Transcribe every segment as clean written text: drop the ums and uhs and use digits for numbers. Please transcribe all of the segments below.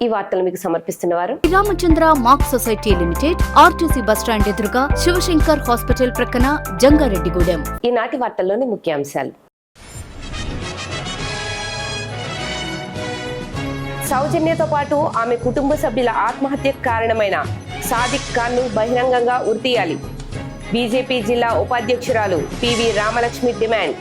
ఈ వార్తలు మీకు సమర్పిస్తున్నవారు Ramachandra mark society limited, RTC bus stand ఎదురుగా, శివశంకర్ హాస్పిటల్ ప్రక్కన, జంగారెడ్డిగూడెం. ఈనాటి వార్తల్లోని ముఖ్యాంశాలు. సౌజన్యతో పాటు ఆమె కుటుంబ సభ్యుల ఆత్మహత్యకు కారణమైన సాదిక్ ఖాన్ ను బహిరంగంగా ఉరితీయాలి. బీజేపీ జిల్లా ఉపాధ్యక్షురాలు పివి రామలక్ష్మి డిమాండ్.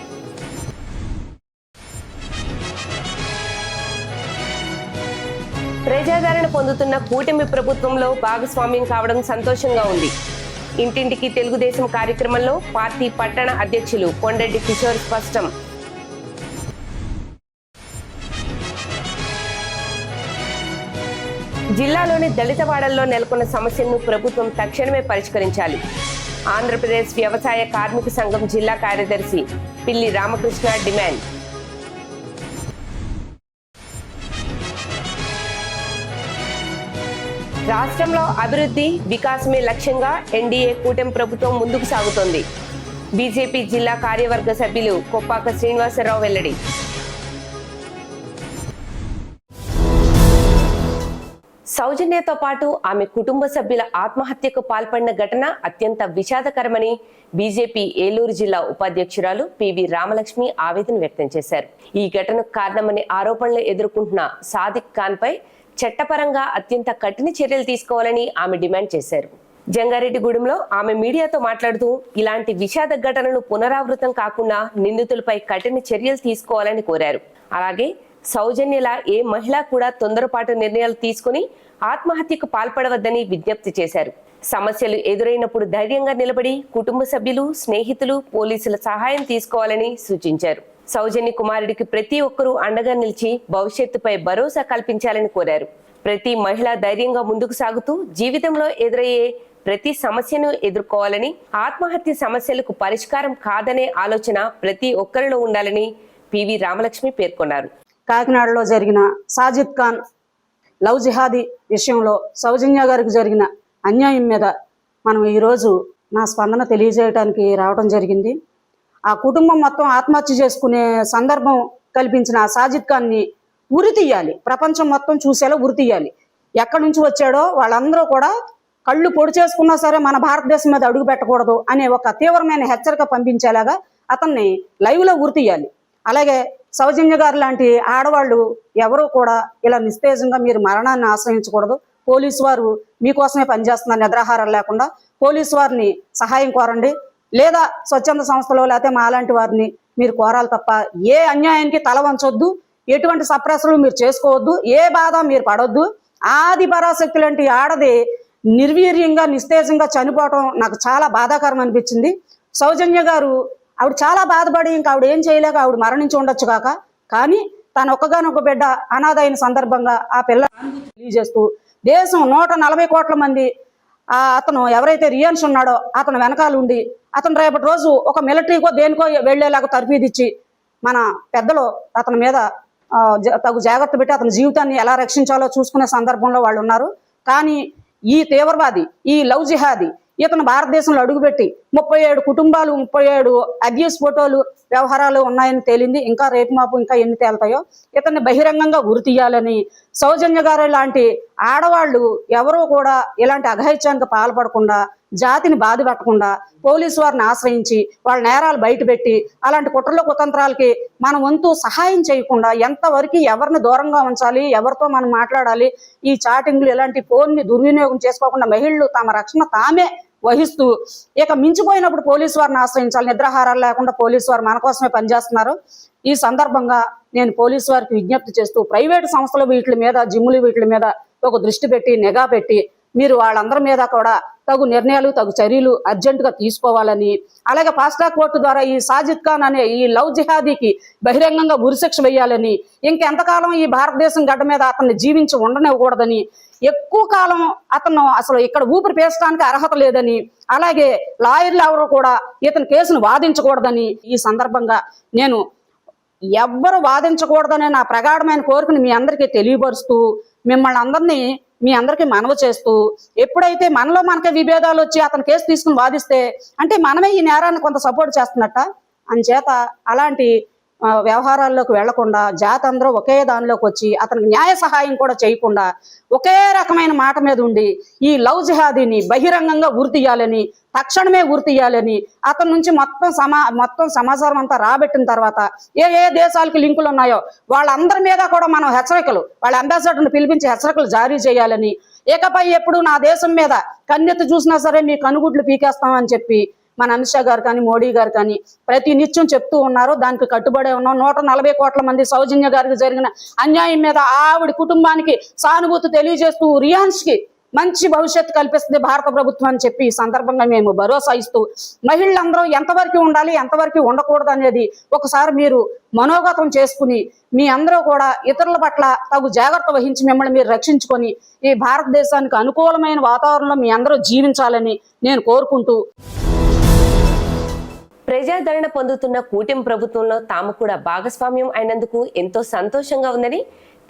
ప్రజాదరణ పొందుతున్న కూటమి ప్రభుత్వంలో భాగస్వామ్యం కావడం సంతోషంగా ఉంది. ఇంటింటికి తెలుగుదేశం కార్యక్రమంలో పార్టీ పట్టణ అధ్యక్షులు కొండెడ్డి కిషోర్ స్పష్టం. జిల్లాలోని దళితవాడల్లో నెలకొన్న సమస్యలను ప్రభుత్వం తక్షణమే పరిష్కరించాలి. ఆంధ్రప్రదేశ్ వ్యవసాయ కార్మిక సంఘం జిల్లా కార్యదర్శి పిల్లి రామకృష్ణ డిమాండ్. రాష్ట్రంలో అభివృద్ధి, వికాసమే లక్ష్యంగా ఎన్డీఏ కూటమి ప్రభుత్వం ముందుకు సాగుతోంది. బీజేపీ జిల్లా కార్యవర్గ సభ్యులు కొప్పాక శ్రీనివాసరావు వెల్లడి. సౌజన్యతో పాటు ఆమె కుటుంబ సభ్యుల ఆత్మహత్యకు పాల్పడిన ఘటన అత్యంత విషాదకరమని బీజేపీ ఏలూరు జిల్లా ఉపాధ్యక్షురాలు పివి రామలక్ష్మి ఆవేదన వ్యక్తం చేశారు. ఈ ఘటనకు కారణమని ఆరోపణలు ఎదుర్కొంటున్న సాదిక్ ఖాన్ పై చట్టపరంగా అత్యంత కఠిన చర్యలు తీసుకోవాలని ఆమె డిమాండ్ చేశారు. జంగారెడ్డిగూడెంలో ఆమె మీడియాతో మాట్లాడుతూ ఇలాంటి విషాద ఘటనలు పునరావృతం కాకుండా నిందితులపై కఠిన చర్యలు తీసుకోవాలని కోరారు. అలాగే సౌజన్యలా ఏ మహిళ కూడా తొందరపాటు నిర్ణయాలు తీసుకుని ఆత్మహత్యకు పాల్పడవద్దని విజ్ఞప్తి చేశారు. సమస్యలు ఎదురైనప్పుడు ధైర్యంగా నిలబడి కుటుంబ సభ్యులు, స్నేహితులు, పోలీసుల సహాయం తీసుకోవాలని సూచించారు. సౌజన్య కుమారుడికి ప్రతి ఒక్కరూ అండగా నిలిచి భవిష్యత్తుపై భరోసా కల్పించాలని కోరారు. ప్రతి మహిళ ధైర్యంగా ముందుకు సాగుతూ జీవితంలో ఎదురయ్యే ప్రతి సమస్యను ఎదుర్కోవాలని, ఆత్మహత్య సమస్యలకు పరిష్కారం కాదనే ఆలోచన ప్రతి ఒక్కరిలో ఉండాలని పివి రామలక్ష్మి పేర్కొన్నారు. కాకినాడలో జరిగిన సాజిద్ ఖాన్ లవ్ జిహాదీ విషయంలో సౌజన్య గారికి జరిగిన అన్యాయం మీద మనం ఈరోజు నా స్పందన తెలియజేయడానికి రావడం జరిగింది. ఆ కుటుంబం మొత్తం ఆత్మహత్య చేసుకునే సందర్భం కల్పించిన సాజిద్ ఖాన్ని ఉరి తీయాలి. ప్రపంచం మొత్తం చూసేలా ఉరి తీయాలి. ఎక్కడి నుంచి వచ్చాడో వాళ్ళందరూ కూడా కళ్ళు పొడి చేసుకున్నా సరే మన భారతదేశం మీద అడుగు పెట్టకూడదు అనే ఒక తీవ్రమైన హెచ్చరిక పంపించేలాగా అతన్ని లైవ్లో ఉరి తీయాలి. అలాగే సౌజన్య గారు లాంటి ఆడవాళ్ళు ఎవరూ కూడా ఇలా నిస్తేజంగా మీరు మరణాన్ని ఆశ్రయించకూడదు. పోలీసు వారు మీకోసమే పనిచేస్తున్నారు నిద్రాహారం లేకుండా. పోలీసు వారిని సహాయం కోరండి, లేదా స్వచ్ఛంద సంస్థలో లేకపోతే మాలాంటి వారిని మీరు కోరాలి తప్ప ఏ అన్యాయానికి తల వంచొద్దు, ఎటువంటి సప్రెసలు మీరు చేసుకోవద్దు, ఏ బాధ మీరు పడొద్దు. ఆది పరాశక్తి లాంటి ఆడది నిర్వీర్యంగా నిస్తేజంగా చనిపోవటం నాకు చాలా బాధాకరం అనిపించింది. సౌజన్య గారు ఆవిడ చాలా బాధపడి ఇంకా ఆవిడ ఏం చేయలేక ఆవిడ మరణించి ఉండొచ్చు కాక, కానీ తను ఒక్కగానొక్క బిడ్డ అనాథ అయిన సందర్భంగా ఆ పిల్ల తెలియజేస్తూ దేశం 140 కోట్ల మంది అతను ఎవరైతే రియాన్స్ ఉన్నాడో అతను వెనకాల ఉండి అతను రేపటి రోజు ఒక మిలిటరీకో దేనికో వెళ్లేలాగా తర్ఫీదిచ్చి మన పెద్దలు అతని మీద తగు జాగ్రత్త పెట్టి అతని జీవితాన్ని ఎలా రక్షించాలో చూసుకునే సందర్భంలో వాళ్ళు ఉన్నారు. కానీ ఈ తీవ్రవాది, ఈ లవ్ జిహాదీ ఇతను భారతదేశంలో అడుగుపెట్టి 37 కుటుంబాలు, 37 అబ్యూస్ ఫోటోలు, వ్యవహారాలు ఉన్నాయని తేలింది. ఇంకా రేపు మాపు ఇంకా ఎన్ని తేలుతాయో. ఇతన్ని బహిరంగంగా ఉరి తీయాలని సౌజన్య గారు లాంటి ఆడవాళ్ళు ఎవరూ కూడా ఇలాంటి అఘాయిత్యానికి పాల్పడకుండా, జాతిని బాధ పెట్టకుండా పోలీసు వారిని ఆశ్రయించి వాళ్ళ నేరాలు బయటపెట్టి అలాంటి కుట్రల కుతంత్రాలకి మన వంతు సహాయం చేయకుండా ఎంతవరకు ఎవరిని దూరంగా ఉంచాలి, ఎవరితో మనం మాట్లాడాలి, ఈ చాటింగ్లు ఇలాంటి ఫోన్ని దుర్వినియోగం చేసుకోకుండా మహిళలు తమ రక్షణ తామే వహిస్తూ ఇక మించిపోయినప్పుడు పోలీసు వారిని ఆశ్రయించాలి. నిద్రాహారాలు లేకుండా పోలీసు వారు మన కోసమే పనిచేస్తున్నారు. ఈ సందర్భంగా నేను పోలీసు వారికి విజ్ఞప్తి చేస్తూ ప్రైవేటు సంస్థలు వీటి మీద, జిమ్ములు వీటి మీద ఒక దృష్టి పెట్టి నిఘా పెట్టి మీరు వాళ్ళందరి మీద కూడా తగు నిర్ణయాలు, తగు చర్యలు అర్జెంటుగా తీసుకోవాలని, అలాగే ఫాస్ట్ ట్రాక్ కోర్టు ద్వారా ఈ సాజిద్ ఖాన్ అనే ఈ లవ్ జిహాదీకి బహిరంగంగా ఉరిశిక్ష వేయాలని, ఇంకెంతకాలం ఈ భారతదేశం గడ్డ మీద అతన్ని జీవించి ఉండనివ్వకూడదని, ఎక్కువ కాలం అతను అసలు ఇక్కడ ఊపిరి పీల్చడానికి అర్హత లేదని, అలాగే లాయర్లు ఎవరు కూడా ఇతని కేసును వాదించకూడదని ఈ సందర్భంగా నేను ఎవ్వరు వాదించకూడదనే నా ప్రగాఢమైన కోరికను మీ అందరికీ తెలియపరుస్తూ మిమ్మల్ని అందరినీ మీ అందరికీ మనవి చేస్తూ, ఎప్పుడైతే మనలో మనకే విభేదాలు వచ్చి అతని కేసు తీసుకుని వాదిస్తే అంటే మనమే ఈ నేరాన్ని కొంత సపోర్ట్ చేస్తున్నట్ట. అంచేత అలాంటి వ్యవహారాల్లోకి వెళ్లకుండా జాతి అందరూ ఒకే దానిలోకి వచ్చి అతనికి న్యాయ సహాయం కూడా చేయకుండా ఒకే రకమైన మాట మీద ఉండి ఈ లవ్ జిహాదీని బహిరంగంగా ఉరితీయాలని, తక్షణమే ఉరితీయాలని అతని నుంచి మొత్తం సమాచారం అంతా రాబెట్టిన తర్వాత ఏ దేశాలకి లింకులు ఉన్నాయో వాళ్ళందరి మీద కూడా మనం హెచ్చరికలు, వాళ్ళ అంబాసిడర్ని పిలిపించి హెచ్చరికలు జారీ చేయాలని, ఇకపై ఎప్పుడు నా దేశం మీద కన్నెత్తి చూసినా సరే మీ కనుగుడ్లు పీకేస్తామని చెప్పి మన అమిత్ షా గారు కానీ మోడీ గారు కానీ ప్రతి నిత్యం చెప్తూ ఉన్నారు. దానికి కట్టుబడే ఉన్నాం. 140 కోట్ల మంది సౌజన్య గారికి జరిగిన అన్యాయం మీద ఆవిడ కుటుంబానికి సానుభూతి తెలియజేస్తూ రియాన్స్కి మంచి భవిష్యత్తు కల్పిస్తుంది భారత ప్రభుత్వం అని చెప్పి ఈ సందర్భంగా మేము భరోసా ఇస్తూ మహిళలందరూ ఎంతవరకు ఉండాలి, ఎంతవరకు ఉండకూడదు అనేది ఒకసారి మీరు మనోగతం చేసుకుని మీ అందరూ కూడా ఇతరుల పట్ల తగు జాగ్రత్త వహించి మిమ్మల్ని మీరు రక్షించుకొని ఈ భారతదేశానికి అనుకూలమైన వాతావరణంలో మీ అందరూ జీవించాలని నేను కోరుకుంటూ, ప్రజాదరణ పొందుతున్న కూటమి ప్రభుత్వంలో తాము కూడా భాగస్వామ్యం అయినందుకు ఎంతో సంతోషంగా ఉందని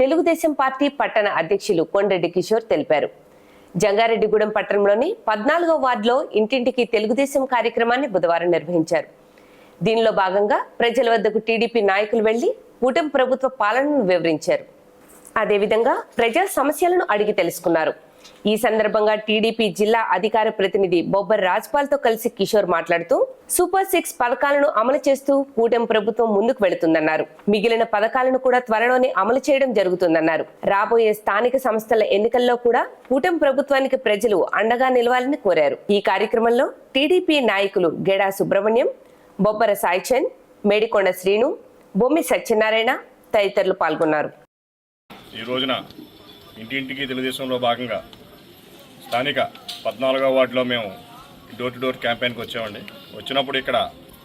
తెలుగుదేశం పార్టీ పట్టణ అధ్యక్షులు కొండ్రెడ్డి కిషోర్ తెలిపారు. జంగారెడ్డిగూడెం పట్టణంలోని 14వ వార్డులో ఇంటింటికి తెలుగుదేశం కార్యక్రమాన్ని బుధవారం నిర్వహించారు. దీనిలో భాగంగా ప్రజల వద్దకు టీడీపీ నాయకులు వెళ్లి కూటమి ప్రభుత్వ పాలనను వివరించారు. అదేవిధంగా ప్రజా సమస్యలను అడిగి తెలుసుకున్నారు. ఈ సందర్భంగా టీడీపీ జిల్లా అధికార ప్రతినిధి బొబ్బర్ రాజ్పాల్ తో కలిసి కిషోర్ మాట్లాడుతూ సూపర్ 6 పథకాలను అమలు చేస్తూ కూటమి ప్రభుత్వం ముందుకు వెళుతుందన్నారు. మిగిలిన పథకాలను కూడా త్వరలోనే అమలు చేయడం జరుగుతుందన్నారు. రాబోయే స్థానిక సంస్థల ఎన్నికల్లో కూడా కూటమి ప్రభుత్వానికి ప్రజలు అండగా నిలవాలని కోరారు. ఈ కార్యక్రమంలో టీడీపీ నాయకులు గెడా సుబ్రహ్మణ్యం, బొబ్బర సాయిచంద్, మేడికొండ శ్రీను, బొమ్మి సత్యనారాయణ తదితరులు పాల్గొన్నారు. ఈ రోజున ఇంటింటికి తెలుగుదేశంలో భాగంగా స్థానిక 14వ వార్డులో మేము డోర్ టు డోర్ క్యాంపెయిన్కి వచ్చామండి. వచ్చినప్పుడు ఇక్కడ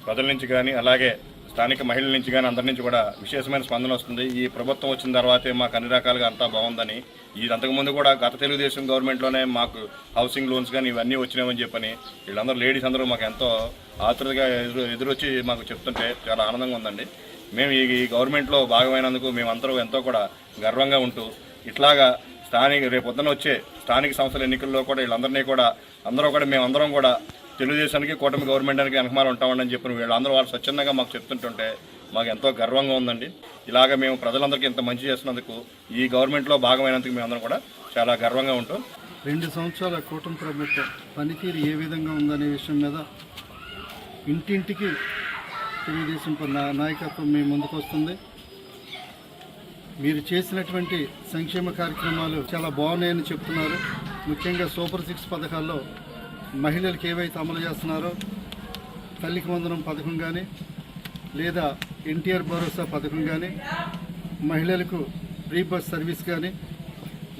ప్రజల నుంచి కానీ అలాగే స్థానిక మహిళల నుంచి కానీ అందరి నుంచి కూడా విశేషమైన స్పందన వస్తుంది. ఈ ప్రభుత్వం వచ్చిన తర్వాతే మాకు అన్ని రకాలుగా అంతా బాగుందని, ఇది అంతకుముందు కూడా గత తెలుగుదేశం గవర్నమెంట్లోనే మాకు హౌసింగ్ లోన్స్ కానీ ఇవన్నీ వచ్చినామని చెప్పని వీళ్ళందరూ లేడీస్ అందరూ మాకు ఎంతో ఆతృతగా ఎదురొచ్చి మాకు చెప్తుంటే చాలా ఆనందంగా ఉందండి. మేము ఈ గవర్నమెంట్లో భాగమైనందుకు మేమందరూ ఎంతో కూడా గర్వంగా ఉంటూ ఇట్లాగా రేపు పొద్దున వచ్చే స్థానిక సంస్థల ఎన్నికల్లో కూడా వీళ్ళందరినీ కూడా మేమందరం కూడా తెలుగుదేశానికి కూటమి గవర్నమెంట్కి వెనకమాల ఉంటామని చెప్పి వీళ్ళందరూ వాళ్ళు స్వచ్ఛందంగా మాకు చెప్తుంటుంటే మాకు ఎంతో గర్వంగా ఉందండి. ఇలాగ మేము ప్రజలందరికీ ఇంత మంచి చేసినందుకు, ఈ గవర్నమెంట్లో భాగమైనందుకు మేమందరం కూడా చాలా గర్వంగా ఉంటాం. 2 సంవత్సరాల కూటమి ప్రభుత్వ పనితీరు ఏ విధంగా ఉందనే విషయం మీద ఇంటింటికి తెలుగుదేశం నాయకత్వం మీ ముందుకు వస్తుంది. మీరు చేసినటువంటి సంక్షేమ కార్యక్రమాలు చాలా బాగున్నాయని చెప్తున్నారు. ముఖ్యంగా సూపర్ 6 పథకాల్లో మహిళలకు ఏవైతే అమలు చేస్తున్నారో తల్లికి వందనం పథకం కానీ, లేదా ఎన్టీఆర్ భరోసా పథకం కానీ, మహిళలకు ఫ్రీ బస్ సర్వీస్ కానీ,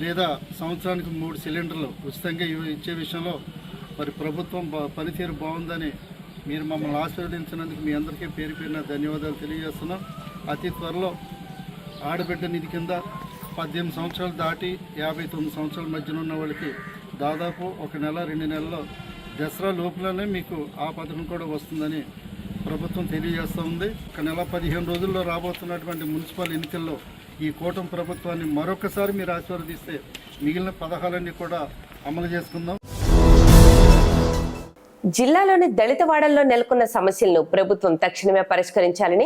లేదా సంవత్సరానికి 3 సిలిండర్లు ఉచితంగా ఇచ్చే విషయంలో మరి ప్రభుత్వం పనితీరు బాగుందని మీరు మమ్మల్ని ఆశీర్వదించినందుకు మీ అందరికీ పేరు పేరున ధన్యవాదాలు తెలియజేస్తున్నాం. అతి త్వరలో ఆడబిడ్డ నిధి కింద 18 సంవత్సరాలు దాటి 59 సంవత్సరాల మధ్యన ఉన్న వాళ్ళకి దాదాపు 1 నెల 2 నెలల్లో దసరా లోపలనే మీకు ఆ పథకం కూడా వస్తుందని ప్రభుత్వం తెలియజేస్తూ ఉంది. 1 నెల 15 రోజుల్లో రాబోతున్నటువంటి మున్సిపల్ ఎన్నికల్లో ఈ కూటమి ప్రభుత్వాన్ని మరొకసారి మీరు ఆశీర్వదిస్తే మిగిలిన పథకాలన్నీ కూడా అమలు చేసుకుందాం. జిల్లాలోని దళిత వాడల్లో నెలకొన్న సమస్యలను ప్రభుత్వం తక్షణమే పరిష్కరించాలని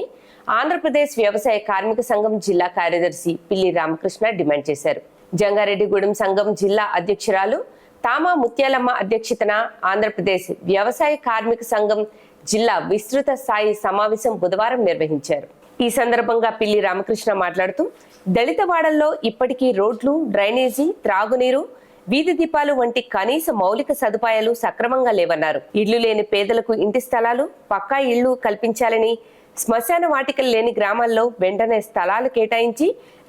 ఆంధ్రప్రదేశ్ వ్యవసాయ కార్మిక సంఘం జిల్లా కార్యదర్శి పిల్లి రామకృష్ణ డిమాండ్ చేశారు. జంగారెడ్డిగూడెం సంఘం జిల్లా అధ్యక్షురాలు తామా ముత్యాలమ్మ అధ్యక్షతన ఆంధ్రప్రదేశ్ వ్యవసాయ కార్మిక సంఘం జిల్లా విస్తృత స్థాయి సమావేశం బుధవారం నిర్వహించారు. ఈ సందర్భంగా పిల్లి రామకృష్ణ మాట్లాడుతూ దళిత వాడల్లో ఇప్పటికీ రోడ్లు, డ్రైనేజీ, త్రాగునీరు, వీధి దీపాలు వంటి కనీస మౌలిక సదుపాయాలు సక్రమంగా లేవన్నారు. ఇళ్లు లేని పేదలకు ఇంటి స్థలాలు, పక్కా ఇళ్లు కల్పించాలని, శ్మశాన వాటికలు లేని గ్రామాల్లో వెంటనే స్థలాలు కేటాయించి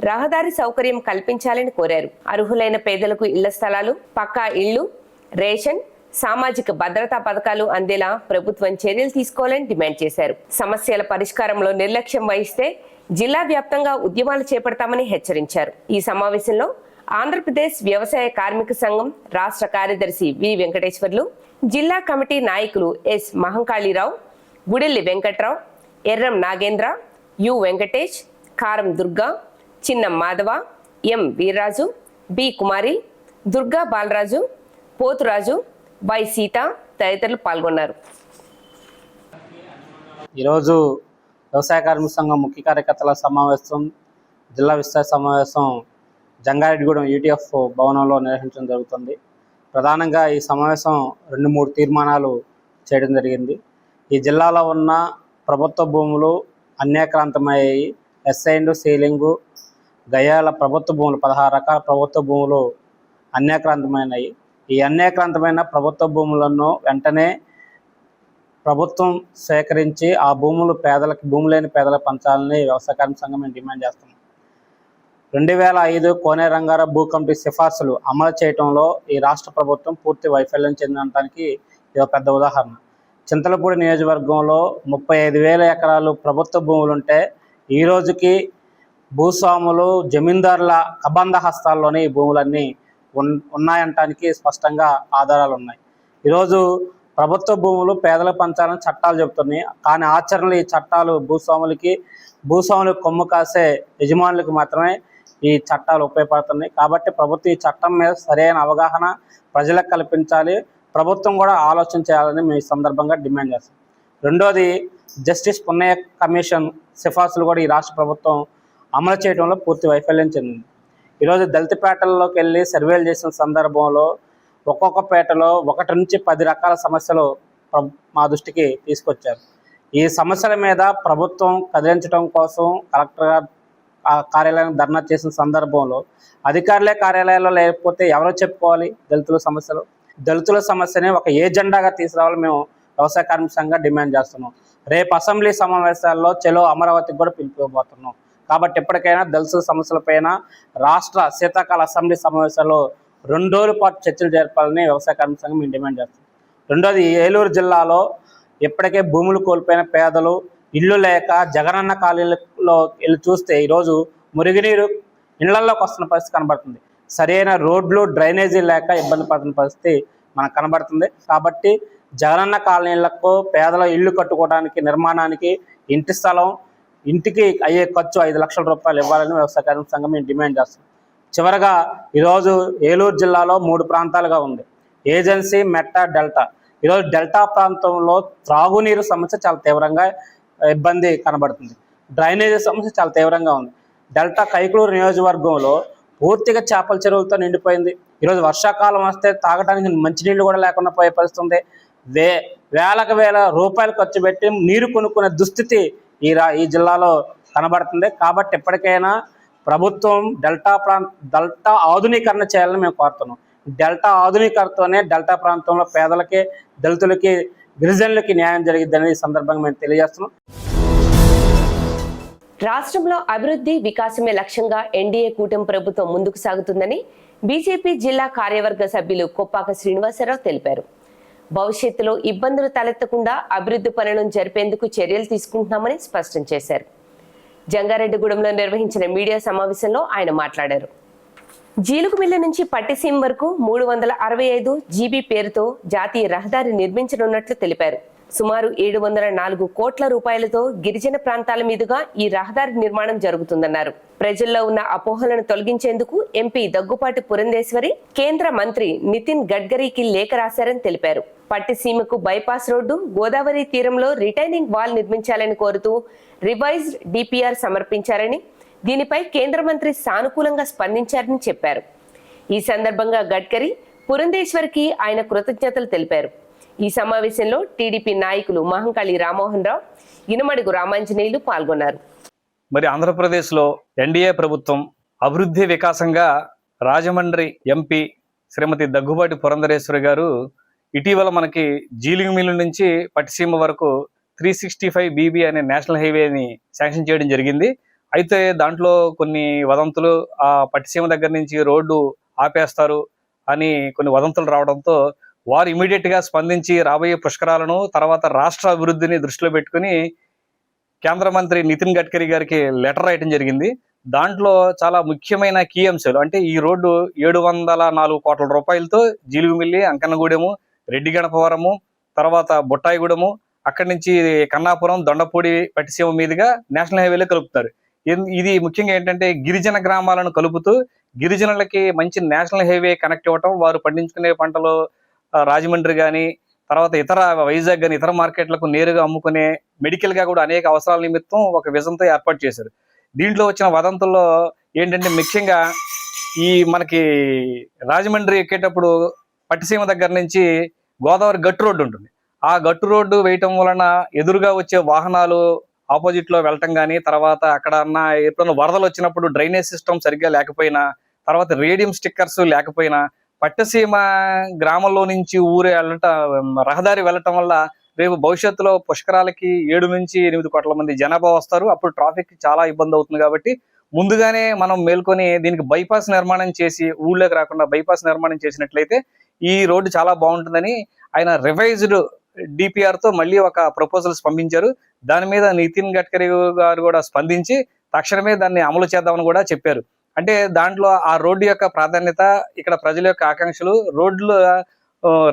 రహదారి సౌకర్యం కల్పించాలని కోరారు. అర్హులైన పేదలకు ఇళ్ల స్థలాలు, పక్కా ఇళ్లు, రేషన్, సామాజిక భద్రతా పథకాలు అందేలా ప్రభుత్వం చర్యలు తీసుకోవాలని డిమాండ్ చేశారు. సమస్యల పరిష్కారంలో నిర్లక్ష్యం వహిస్తే జిల్లా వ్యాప్తంగా ఉద్యమాలు చేపడతామని హెచ్చరించారు. ఈ సమావేశంలో ఆంధ్రప్రదేశ్ వ్యవసాయ కార్మిక సంఘం రాష్ట్ర కార్యదర్శి వి వెంకటేశ్వర్లు, జిల్లా కమిటీ నాయకులు S Mahankalirao, Gudelli Venkatrao, Erram Nagendra, U Venkatesh, Karam Durga, Chinnam Madhava, M Veerraju, B Kumari, Durga Balaraju, Poturaju, Y Sita తదితరులు పాల్గొన్నారు. ఈరోజు వ్యవసాయ కార్మిక సంఘం ముఖ్య కార్యకర్తల సమావేశం, జిల్లా విస్తృత సమావేశం జంగారెడ్డిగూడెం యూటీఎఫ్ భవనంలో నిర్వహించడం జరుగుతుంది. ప్రధానంగా ఈ సమావేశం 2-3 తీర్మానాలు చేయడం జరిగింది. ఈ జిల్లాలో ఉన్న ప్రభుత్వ భూములు అన్యాక్రాంతమయ్యాయి. ఎస్ఐండ్ సీలింగు గయాల ప్రభుత్వ భూములు 16 రకాల ప్రభుత్వ భూములు అన్యాక్రాంతమైనవి. ఈ అన్యాక్రాంతమైన ప్రభుత్వ భూములను వెంటనే ప్రభుత్వం సేకరించి ఆ భూములు భూమి లేని పేదలకు పంచాలని వ్యవసాయ కార్మిక సంఘం మేము డిమాండ్ చేస్తున్నాం. 2005 కోనేరు రంగారావు భూ కమిటీ సిఫార్సులు అమలు చేయడంలో ఈ రాష్ట్ర ప్రభుత్వం పూర్తి వైఫల్యం చెందడానికి ఇది ఒక పెద్ద ఉదాహరణ. చింతలపూడి నియోజకవర్గంలో 35,000 ఎకరాలు ప్రభుత్వ భూములుంటే ఈ రోజుకి భూస్వాములు జమీందారుల కబంధ హస్తాల్లోనే ఈ భూములన్నీ ఉన్నాయంటానికి స్పష్టంగా ఆధారాలు ఉన్నాయి. ఈరోజు ప్రభుత్వ భూములు పేదలకు పంచాలని చట్టాలు చెబుతున్నాయి. కానీ ఆచరణలో ఈ చట్టాలు భూస్వాములకు కొమ్ము కాసే యజమానులకు మాత్రమే ఈ చట్టాలు ఉపయోగపడుతున్నాయి. కాబట్టి ప్రభుత్వం ఈ చట్టం మీద సరైన అవగాహన ప్రజలకు కల్పించాలి. ప్రభుత్వం కూడా ఆలోచన చేయాలని మేము ఈ సందర్భంగా డిమాండ్ చేస్తాం. రెండోది, జస్టిస్ పున్నయ్య కమిషన్ సిఫార్సులు కూడా ఈ రాష్ట్ర ప్రభుత్వం అమలు చేయడంలో పూర్తి వైఫల్యం చెందింది. ఈరోజు దళిత పేటల్లోకి వెళ్ళి సర్వేలు చేసిన సందర్భంలో ఒక్కొక్క పేటలో 1 నుంచి 10 రకాల సమస్యలు మా దృష్టికి తీసుకొచ్చారు. ఈ సమస్యల మీద ప్రభుత్వం కదిలించడం కోసం కలెక్టర్ గారు కార్యాలయం ధర్నా చేసిన సందర్భంలో అధికారులే కార్యాలయాల్లో లేకపోతే ఎవరో చెప్పుకోవాలి దళితుల సమస్యని ఒక ఏజెండాగా తీసుకురావాలని మేము వ్యవసాయ కార్మిక సంఘంగా డిమాండ్ చేస్తున్నాం. రేపు అసెంబ్లీ సమావేశాల్లో చలో అమరావతికి కూడా పిలిపివ్వబోతున్నాం. కాబట్టి ఎప్పటికైనా దళితుల సమస్యలపైన రాష్ట్ర శీతాకాల అసెంబ్లీ సమావేశాల్లో 2 రోజుల పాటు చర్చలు జరపాలని వ్యవసాయ కార్మిక సంఘం మేము డిమాండ్ చేస్తాం. రెండోది, ఏలూరు జిల్లాలో ఇప్పటికే భూములు కోల్పోయిన పేదలు ఇల్లు లేక జగనన్న కాలనీలో వెళ్ళి చూస్తే ఈరోజు మురుగునీరు ఇళ్లలోకి వస్తున్న పరిస్థితి కనబడుతుంది. సరైన రోడ్లు డ్రైనేజీ లేక ఇబ్బంది పడుతున్న పరిస్థితి మనకు కనబడుతుంది. కాబట్టి జగనన్న కాలనీలకు పేదల ఇల్లు కట్టుకోవడానికి నిర్మాణానికి ఇంటి స్థలం ఇంటికి అయ్యే ఖర్చు 5 లక్షల రూపాయలు ఇవ్వాలని వ్యవసాయ కార్మిక సంఘం మేము డిమాండ్ చేస్తాం. చివరగా ఈరోజు ఏలూరు జిల్లాలో 3 ప్రాంతాలుగా ఉంది: ఏజెన్సీ, మెట్ట, డెల్టా. ఈరోజు డెల్టా ప్రాంతంలో త్రాగునీరు సమస్య చాలా తీవ్రంగా ఇబ్బంది కనబడుతుంది. డ్రైనేజీ సమస్య చాలా తీవ్రంగా ఉంది. డెల్టా కైకలూరు నియోజకవర్గంలో పూర్తిగా చేపల చెరువులతో నిండిపోయింది. ఈరోజు వర్షాకాలం వస్తే తాగడానికి మంచినీళ్ళు కూడా లేకుండా పోయే పరిస్థితి ఉంది. వేల రూపాయలు ఖర్చు పెట్టి నీరు కొనుక్కునే దుస్థితి ఈ జిల్లాలో కనబడుతుంది. కాబట్టి ఎప్పటికైనా ప్రభుత్వం డెల్టా ఆధునీకరణ చేయాలని మేము కోరుతున్నాం. డెల్టా ఆధునీకరణతోనే డెల్టా ప్రాంతంలో పేదలకి, దళితులకి, గిరిజనులకి న్యాయం జరిగిద్దని ఈ సందర్భంగా మేము తెలియజేస్తున్నాం. రాష్ట్రంలో అభివృద్ధి, వికాసమే లక్ష్యంగా ఎన్డీఏ కూటమి ప్రభుత్వం ముందుకు సాగుతుందని బీజేపీ జిల్లా కార్యవర్గ సభ్యులు కొప్పాక శ్రీనివాసరావు తెలిపారు. భవిష్యత్తులో ఇబ్బందులు తలెత్తకుండా అభివృద్ధి పనులను జరిపేందుకు చర్యలు తీసుకుంటున్నామని స్పష్టం చేశారు. జంగారెడ్డిగూడెంలో నిర్వహించిన మీడియా సమావేశంలో ఆయన మాట్లాడారు. జీలుగుమిల్ల నుంచి పట్టిసీమ వరకు 365 జీబీ పేరుతో జాతీయ రహదారి నిర్మించనున్నట్లు తెలిపారు. సుమారు 704 కోట్ల రూపాయలతో గిరిజన ప్రాంతాల మీదుగా ఈ రహదారి నిర్మాణం జరుగుతుందన్నారు. ప్రజల్లో ఉన్న అపోహలను తొలగించేందుకు ఎంపీ దగ్గుపాటి పురంధేశ్వరి కేంద్ర మంత్రి నితిన్ గడ్కరీకి లేఖ రాశారని తెలిపారు. పట్టిసీమకు బైపాస్ రోడ్డు, గోదావరి తీరంలో రిటైనింగ్ వాల్ నిర్మించాలని కోరుతూ రివైజ్డ్ డిపిఆర్ సమర్పించారని, దీనిపై కేంద్ర మంత్రి సానుకూలంగా స్పందించారని చెప్పారు. ఈ సందర్భంగా గడ్కరీ, పురంధేశ్వరికి ఆయన కృతజ్ఞతలు తెలిపారు. ఈ సమావేశంలో టీడీపీ నాయకులు మహంకాళి రామ్మోహన్ రావు, ఇనమడుగు రామాంజనేయులు పాల్గొన్నారు. మరి ఆంధ్రప్రదేశ్లో ఎన్డీఏ ప్రభుత్వం అభివృద్ధి వికాసంగా రాజమండ్రి ఎంపీ శ్రీమతి దగ్గుబాటి పురంధరేశ్వరి గారు ఇటీవల మనకి జీలింగమిల్లు నుంచి పట్టిసీమ వరకు 365 BB అనే నేషనల్ హైవేని శాంక్షన్ చేయడం జరిగింది. అయితే దాంట్లో కొన్ని వదంతులు, ఆ పట్టిసీమ దగ్గర నుంచి రోడ్డు ఆపేస్తారు అని కొన్ని వదంతులు రావడంతో వారు ఇమీడియట్గా స్పందించి రాబోయే పుష్కరాలను, తర్వాత రాష్ట్ర అభివృద్ధిని దృష్టిలో పెట్టుకుని కేంద్ర మంత్రి నితిన్ గడ్కరీ గారికి లెటర్ రాయటం జరిగింది. దాంట్లో చాలా ముఖ్యమైన కీ అంశాలు అంటే ఈ రోడ్డు 704 కోట్ల రూపాయలతో జీలుగుమిల్లి, అంకన్నగూడెము, రెడ్డి గణపవరము, తర్వాత బుట్టాయిగూడెము, అక్కడి నుంచి కన్నాపురం, దొండపూడి, పట్టిసీమ మీదుగా నేషనల్ హైవేలో కలుపుతారు. ఇది ముఖ్యంగా ఏంటంటే గిరిజన గ్రామాలను కలుపుతూ గిరిజనులకి మంచి నేషనల్ హైవే కనెక్ట్ ఇవ్వటం, వారు పండించుకునే పంటలు రాజమండ్రి కానీ తర్వాత ఇతర వైజాగ్ కానీ ఇతర మార్కెట్లకు నేరుగా అమ్ముకునే మెడికల్గా కూడా అనేక అవసరాల నిమిత్తం ఒక విజన్తో ఏర్పాటు చేశారు. దీంట్లో వచ్చిన వదంతుల్లో ఏంటంటే ముఖ్యంగా ఈ మనకి రాజమండ్రి ఎక్కేటప్పుడు పట్టిసీమ దగ్గర నుంచి గోదావరి గట్టు రోడ్డు ఉంటుంది. ఆ గట్టు రోడ్డు వేయటం వలన ఎదురుగా వచ్చే వాహనాలు ఆపోజిట్ లో వెళ్ళటం కానీ, తర్వాత అక్కడ ఎప్పుడైనా వరదలు వచ్చినప్పుడు డ్రైనేజ్ సిస్టమ్ సరిగ్గా లేకపోయినా, తర్వాత రేడియం స్టిక్కర్స్ లేకపోయినా, పట్టిసీమ గ్రామంలో నుంచి ఊరే రహదారి వెళ్ళటం వల్ల రేపు భవిష్యత్తులో పుష్కరాలకి 7 నుంచి 8 కోట్ల మంది జనాభా వస్తారు. అప్పుడు ట్రాఫిక్ చాలా ఇబ్బంది అవుతుంది. కాబట్టి ముందుగానే మనం మేల్కొని దీనికి బైపాస్ నిర్మాణం చేసి ఊళ్ళోకి రాకుండా బైపాస్ నిర్మాణం చేసినట్లయితే ఈ రోడ్డు చాలా బాగుంటుందని ఆయన రివైజ్డ్ డిపిఆర్ తో మళ్ళీ ఒక ప్రపోజల్స్ పంపించారు. దాని మీద నితిన్ గడ్కరీ గారు కూడా స్పందించి తక్షణమే దాన్ని అమలు చేద్దామని కూడా చెప్పారు. అంటే దాంట్లో ఆ రోడ్డు యొక్క ప్రాధాన్యత, ఇక్కడ ప్రజల యొక్క ఆకాంక్షలు, రోడ్లు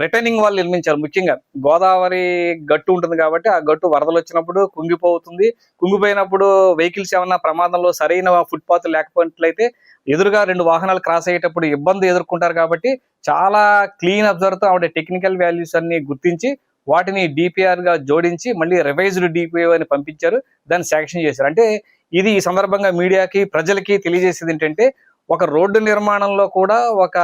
రిటర్నింగ్ వాళ్ళు నిర్మించారు. ముఖ్యంగా గోదావరి గట్టు ఉంటుంది కాబట్టి ఆ గట్టు వరదలు వచ్చినప్పుడు కుంగిపోతుంది. కుంగిపోయినప్పుడు వెహికల్స్ ఏమన్నా ప్రమాదంలో సరైన ఫుట్పాత్ లేకపోయినట్లయితే ఎదురుగా 2 వాహనాలు క్రాస్ అయ్యేటప్పుడు ఇబ్బంది ఎదుర్కొంటారు. కాబట్టి చాలా క్లీన్ అబ్జర్వ్తో ఆవిడ టెక్నికల్ వాల్యూస్ అన్ని గుర్తించి వాటిని డిపిఆర్ గా జోడించి మళ్ళీ రివైజ్డ్ డిపిఓ అని పంపించారు. దాన్ని శాంక్షన్ చేశారు. అంటే ఇది ఈ సందర్భంగా మీడియాకి ప్రజలకి తెలియజేసేది ఏంటంటే, ఒక రోడ్డు నిర్మాణంలో కూడా ఒక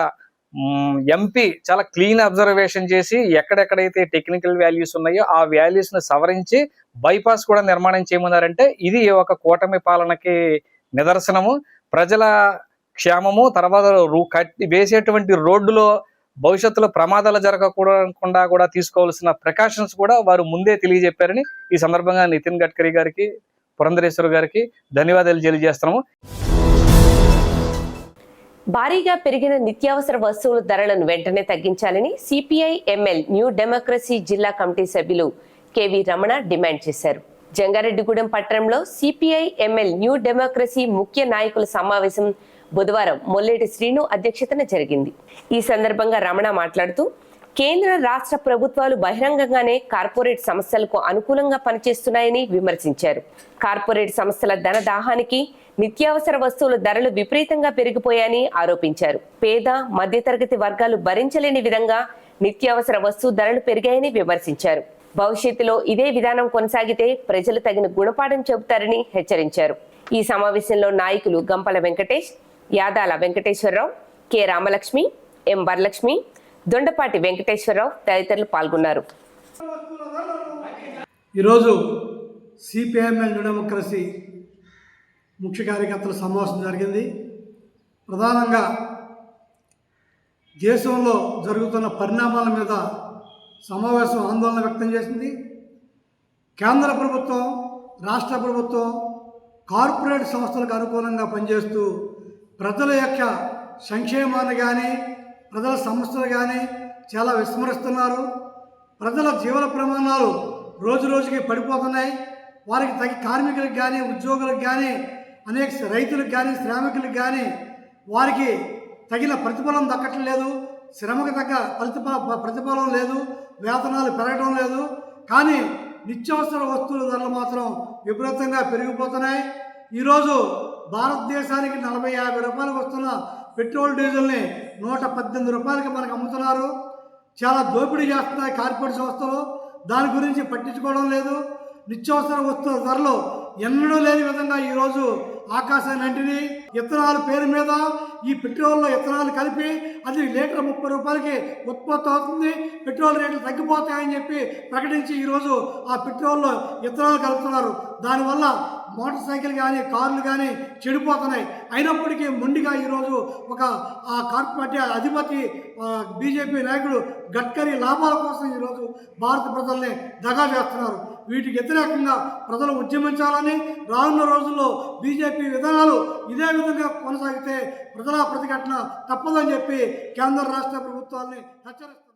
ఎంపీ చాలా క్లీన్ అబ్జర్వేషన్ చేసి ఎక్కడెక్కడైతే టెక్నికల్ వాల్యూస్ ఉన్నాయో ఆ వాల్యూస్ ను సవరించి బైపాస్ కూడా నిర్మాణం చేయమన్నారంటే ఇది ఒక కూటమి పాలనకి నిదర్శనము. ప్రజల క్షేమము, తర్వాత వేసేటువంటి రోడ్డులో భవిష్యత్తులో ప్రమాదాలు జరగకుండా కూడా తీసుకోవాల్సిన ప్రికాషన్స్ కూడా వారు ముందే తెలియజెప్పారని ఈ సందర్భంగా నితిన్ గడ్కరీ గారికి, పురంధరేశ్వర్ గారికి ధన్యవాదాలు తెలియజేస్తున్నాము. భారీగా పెరిగిన నిత్యావసర వస్తువుల ధరలను వెంటనే తగ్గించాలని సిపిఐ ఎంఎల్ న్యూ డెమోక్రసీ జిల్లా కమిటీ సభ్యులు కెవి రమణ డిమాండ్ చేశారు. జంగారెడ్డిగూడెం పట్టణంలో సిపిఐ ఎంఎల్ న్యూ డెమోక్రసీ ముఖ్య నాయకుల సమావేశం బుధవారం మొల్లేటి శ్రీను అధ్యక్షతన జరిగింది. ఈ సందర్భంగా రమణ మాట్లాడుతూ, కేంద్ర రాష్ట్ర ప్రభుత్వాలు బహిరంగంగానే కార్పొరేట్ సంస్థలకు అనుకూలంగా పనిచేస్తున్నాయని విమర్శించారు. కార్పొరేట్ సంస్థల ధన దాహానికి నిత్యావసర వస్తువుల ధరలు విపరీతంగా పెరిగిపోయాయని ఆరోపించారు. పేద మధ్యతరగతి వర్గాలు భరించలేని విధంగా నిత్యావసర వస్తువు ధరలు పెరిగాయని విమర్శించారు. భవిష్యత్తులో ఇదే విధానం కొనసాగితే ప్రజలు తగిన గుణపాఠం చెబుతారని హెచ్చరించారు. ఈ సమావేశంలో నాయకులు గంపల వెంకటేష్, యాదాల వెంకటేశ్వరరావు, కె రామలక్ష్మి, ఎం వరలక్ష్మి, దొండపాటి వెంకటేశ్వరరావు తదితరులు పాల్గొన్నారు. ఈరోజు సిపిఐఎంఎల్ న్యూ డెమోక్రసీ ముఖ్య కార్యకర్తల సమావేశం జరిగింది. ప్రధానంగా దేశంలో జరుగుతున్న పరిణామాల మీద సమావేశం ఆందోళన వ్యక్తం చేసింది. కేంద్ర ప్రభుత్వం, రాష్ట్ర ప్రభుత్వం కార్పొరేట్ సంస్థలకు అనుకూలంగా పనిచేస్తూ ప్రజల యొక్క సంక్షేమాన్ని కానీ ప్రజల సమస్యలు కానీ చాలా విస్మరిస్తున్నారు. ప్రజల జీవన ప్రమాణాలు రోజు రోజుకి పడిపోతున్నాయి. వారికి తగ్గ కార్మికులకు కానీ, ఉద్యోగులకు కానీ, అనేక రైతులకు కానీ, శ్రామికులకు కానీ వారికి తగిన ప్రతిఫలం దక్కట్లేదు. శ్రమకు తగ్గ ప్రతిఫలం లేదు, వేతనాలు పెరగడం లేదు. కానీ నిత్యావసర వస్తువుల ధరలు మాత్రం విపరీతంగా పెరిగిపోతున్నాయి. ఈరోజు భారతదేశానికి 40-50 రూపాయలకు వస్తున్న పెట్రోల్ డీజిల్ని 118 రూపాయలకి మనకు అమ్ముతున్నారు. చాలా దోపిడీ చేస్తున్నాయి కార్పొరేట్ సంస్థలు. దాని గురించి పట్టించుకోవడం లేదు. నిత్యావసర వస్తువుల ధరలు ఎన్నడూ లేని విధంగా ఈరోజు ఆకాశాన్ని అంటిని. ఇథనాల్ పేరు మీద ఈ పెట్రోల్లో ఇథనాల్ కలిపి అది లీటర్ 30 రూపాయలకి ఉత్పత్తి అవుతుంది. పెట్రోల్ రేట్లు తగ్గిపోతాయని చెప్పి ప్రకటించి ఈరోజు ఆ పెట్రోల్లో ఇథనాల్ కలుపుతున్నారు. దానివల్ల మోటార్ సైకిల్ కానీ, కార్లు కానీ చెడిపోతున్నాయి. అయినప్పటికీ మొండిగా ఈరోజు ఒక ఆ కార్పొరేట్ అధిపతి బీజేపీ నాయకుడు గడ్కరీ లాభాల కోసం ఈరోజు భారత ప్రజల్ని దగా చేస్తున్నారు. వీటికి వ్యతిరేకంగా ప్రజలు ఉద్యమించాలని, రానున్న రోజుల్లో బీజేపీ విధానాలు ఇదే విధంగా కొనసాగితే ప్రజల ప్రతిఘటన తప్పదని చెప్పి కేంద్ర రాష్ట్ర ప్రభుత్వాన్ని హెచ్చరిస్తున్నారు.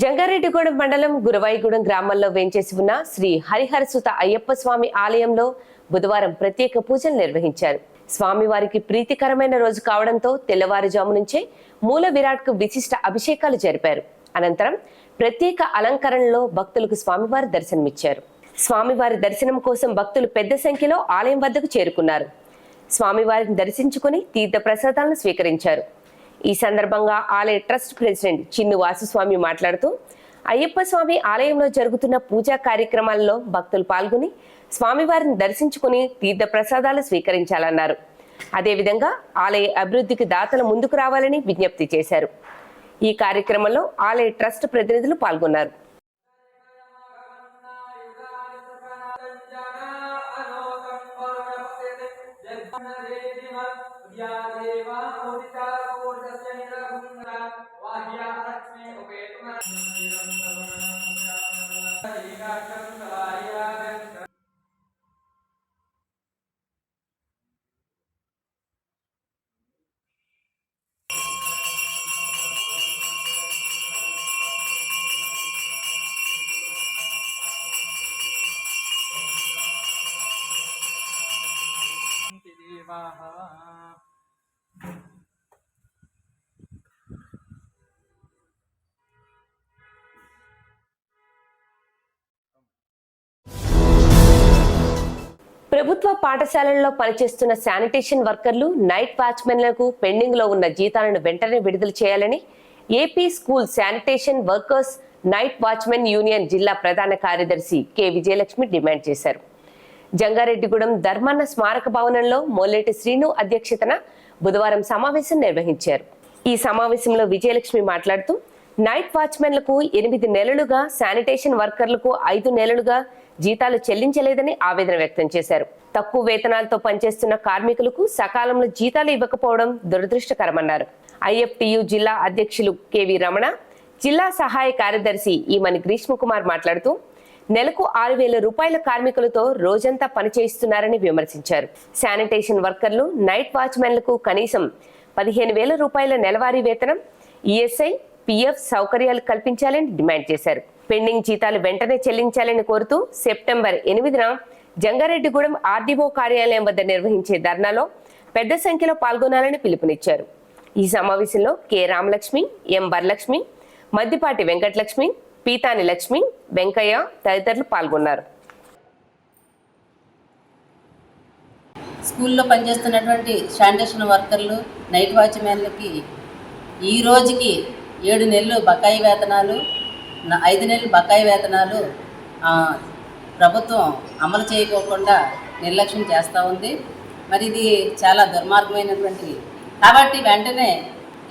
జంగారెడ్డిగూడెం మండలం గురవాయిగూడెం గ్రామంలో వేంచేసి ఉన్న శ్రీ హరిహరసుత అయ్యప్ప స్వామి ఆలయంలో బుధవారం ప్రత్యేక పూజలు నిర్వహించారు. స్వామివారికి ప్రీతికరమైన రోజు కావడంతో తెల్లవారుజాము నుంచే మూల విరాట్కు విశిష్ట అభిషేకాలు జరిపారు. అనంతరం ప్రత్యేక అలంకరణలో భక్తులకు స్వామివారి దర్శనమిచ్చారు. స్వామివారి దర్శనం కోసం భక్తులు పెద్ద సంఖ్యలో ఆలయం వద్దకు చేరుకున్నారు. స్వామివారిని దర్శించుకుని తీర్థ ప్రసాదాలను స్వీకరించారు. ఈ సందర్భంగా ఆలయ ట్రస్ట్ ప్రెసిడెంట్ చిన్ను వాసుస్వామి మాట్లాడుతూ అయ్యప్ప స్వామి ఆలయంలో జరుగుతున్న పూజా కార్యక్రమాల్లో భక్తులు పాల్గొని స్వామివారిని దర్శించుకుని తీర్థ ప్రసాదాలు స్వీకరించాలన్నారు. అదేవిధంగా ఆలయ అభివృద్ధికి దాతలు ముందుకు రావాలని విజ్ఞప్తి చేశారు. ఈ కార్యక్రమంలో ఆలయ ట్రస్ట్ ప్రతినిధులు పాల్గొన్నారు. ప్రభుత్వ పాఠశాలల్లో పనిచేస్తున్న శానిటేషన్ వర్కర్లు, నైట్ వాచ్మెన్లకు పెండింగ్ లో ఉన్న జీతాలను వెంటనే విడుదల చేయాలని AP school sanitation workers night watchmen union జిల్లా ప్రధాన కార్యదర్శి కె విజయలక్ష్మి డిమాండ్ చేశారు. జంగారెడ్డిగూడెం ధర్మన్న స్మారక భవనంలో మోలేటి శ్రీను అధ్యక్షతన బుధవారం సమావేశం నిర్వహించారు. ఈ సమావేశంలో విజయలక్ష్మి మాట్లాడుతూ నైట్ వాచ్మెన్లకు 8 నెలలుగా, శానిటేషన్ వర్కర్లకు 5 నెలలుగా జీతాలు చెల్లించలేదని ఆవేదన వ్యక్తం చేశారు. తక్కువ వేతనాలతో పనిచేస్తున్న కార్మికులకు సకాలంలో జీతాలు ఇవ్వకపోవడం దురదృష్టకరమన్నారు. ఐఎఫ్టియు జిల్లా అధ్యక్షులు కెవి రమణ, జిల్లా సహాయ కార్యదర్శి ఈమని గ్రీష్మకుమార్ మాట్లాడుతూ నెలకు 6,000 రూపాయల కార్మికులతో రోజంతా పనిచేయిస్తున్నారని విమర్శించారు. శానిటేషన్ వర్కర్లు, నైట్ వాచ్మెన్లకు కనీసం 15,000 రూపాయల నెలవారీ వేతనం, ఈఎస్ఐ, పిఎఫ్ సౌకర్యాలు కల్పించాలని డిమాండ్ చేశారు. పెండింగ్ జీతాలు వెంటనే చెల్లించాలని కోరుతూ సెప్టెంబర్ 8న జంగారెడ్డిగూడెం ఆర్డీఓ కార్యాలయం వద్ద నిర్వహించే ధర్నాలో పెద్ద సంఖ్యలో పాల్గొనాలని పిలుపునిచ్చారు. ఈ సమావేశంలో కె రామలక్ష్మి, ఎం వరలక్ష్మి, మద్దిపాటి వెంకటలక్ష్మి, పీతాని లక్ష్మి, వెంకయ్య తదితరులు పాల్గొన్నారు. స్కూల్లో పనిచేస్తున్నటువంటి శానిటేషన్ వర్కర్లు, నైట్ వాచ్మెన్లకి ఈ రోజుకి 7 నెలలు బకాయి వేతనాలు, 5 నెలలు బకాయి వేతనాలు ప్రభుత్వం అమలు చేయకోకుండా నిర్లక్ష్యం చేస్తూ ఉంది. మరి ఇది చాలా దుర్మార్గమైనటువంటిది. కాబట్టి వెంటనే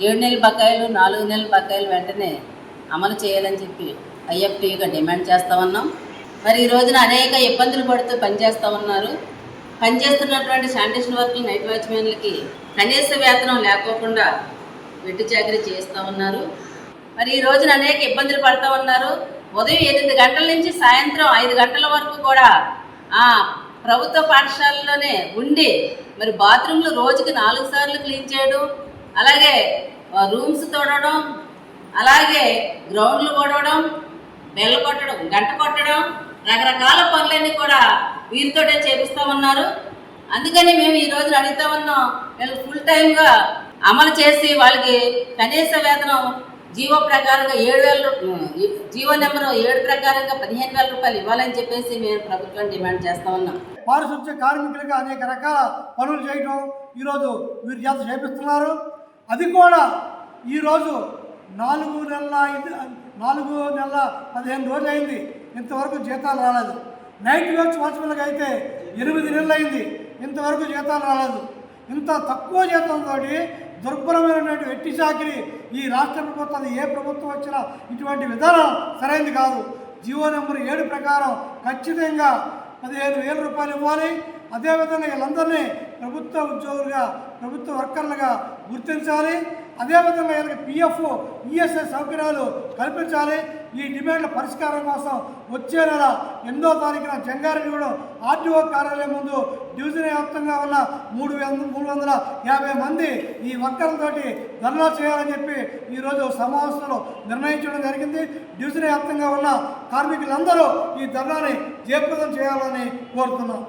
7 నెలల బకాయిలు, 4 నెలల బకాయిలు వెంటనే అమలు చేయాలని చెప్పి ఐఎఫ్టీగా డిమాండ్ చేస్తూ ఉన్నాం. మరి ఈ రోజున అనేక ఇబ్బందులు పడుతూ పనిచేస్తూ ఉన్నారు. పనిచేస్తున్నటువంటి శానిటేషన్ వర్కర్లు, నైట్ వాచ్మెన్లకి కనీస వేతనం లేకోకుండా వెట్టి చాకరీ చేస్తూ ఉన్నారు. మరి ఈ రోజున అనేక ఇబ్బందులు పడుతూ ఉన్నారు. ఉదయం 8 గంటల నుంచి సాయంత్రం 5 గంటల వరకు కూడా ప్రభుత్వ పాఠశాలలోనే ఉండి మరి బాత్రూంలు రోజుకి 4 సార్లు క్లీన్ చేయడం, అలాగే రూమ్స్ తోడడం, అలాగే గ్రౌండ్లు కొడవడం, బెల్ల కొట్టడం, గంట కొట్టడం, రకరకాల పనులన్నీ కూడా వీరితోటే చేపిస్తూ ఉన్నారు. అందుకని మేము ఈ రోజున అడుగుతా ఉన్నాం, వీళ్ళు ఫుల్ టైమ్గా అమలు చేసి వాళ్ళకి కనీస వేతనం జీవో ప్రకారంగా 7,000, జీవో నెంబర్ 7 ప్రకారంగా 15,000 రూపాయలు ఇవ్వాలని చెప్పేసి మేము ప్రభుత్వం డిమాండ్ చేస్తూ ఉన్నాం. పారిశుద్ధ్య కార్మికులకి అనేక రకాల పనులు చేయడం ఈరోజు వీరి చేత చేపిస్తున్నారు. అది కూడా ఈరోజు 4 నెలల 15 రోజులు అయింది, ఇంతవరకు జీతాలు రాలేదు. నైట్ వాచ్మెన్లకు అయితే 8 నెలలు అయింది, ఇంతవరకు జీతాలు రాలేదు. ఇంత తక్కువ జీతంతో దుర్భరమైనటువంటి వెట్టి చాకిరి ఈ రాష్ట్ర ప్రభుత్వం, ఏ ప్రభుత్వం వచ్చినా ఇటువంటి విధానం సరైనది కాదు. జీవో నెంబర్ 7 ప్రకారం ఖచ్చితంగా 15,000 రూపాయలు ఇవ్వాలి. అదేవిధంగా వీళ్ళందరినీ ప్రభుత్వ ఉద్యోగులుగా, ప్రభుత్వ వర్కర్లుగా గుర్తించాలి. అదేవిధంగా వీళ్ళకి పిఎఫ్, ఈఎస్ఐ సౌకర్యాలు కల్పించాలి. ఈ డిమాండ్ల పరిష్కారం కోసం వచ్చే నెల 8వ తారీఖున జంగారెడ్డిగూడెం ఆర్డీఓ కార్యాలయం ముందు డివిజన్ వ్యాప్తంగా ఉన్న 350 మంది ఈ వర్కర్లతోటి ధర్నా చేయాలని చెప్పి ఈరోజు సమావేశంలో నిర్ణయించడం జరిగింది. డివిజన్ వ్యాప్తంగా ఉన్న కార్మికులందరూ ఈ ధర్నాని జయప్రదం చేయాలని కోరుతున్నాం.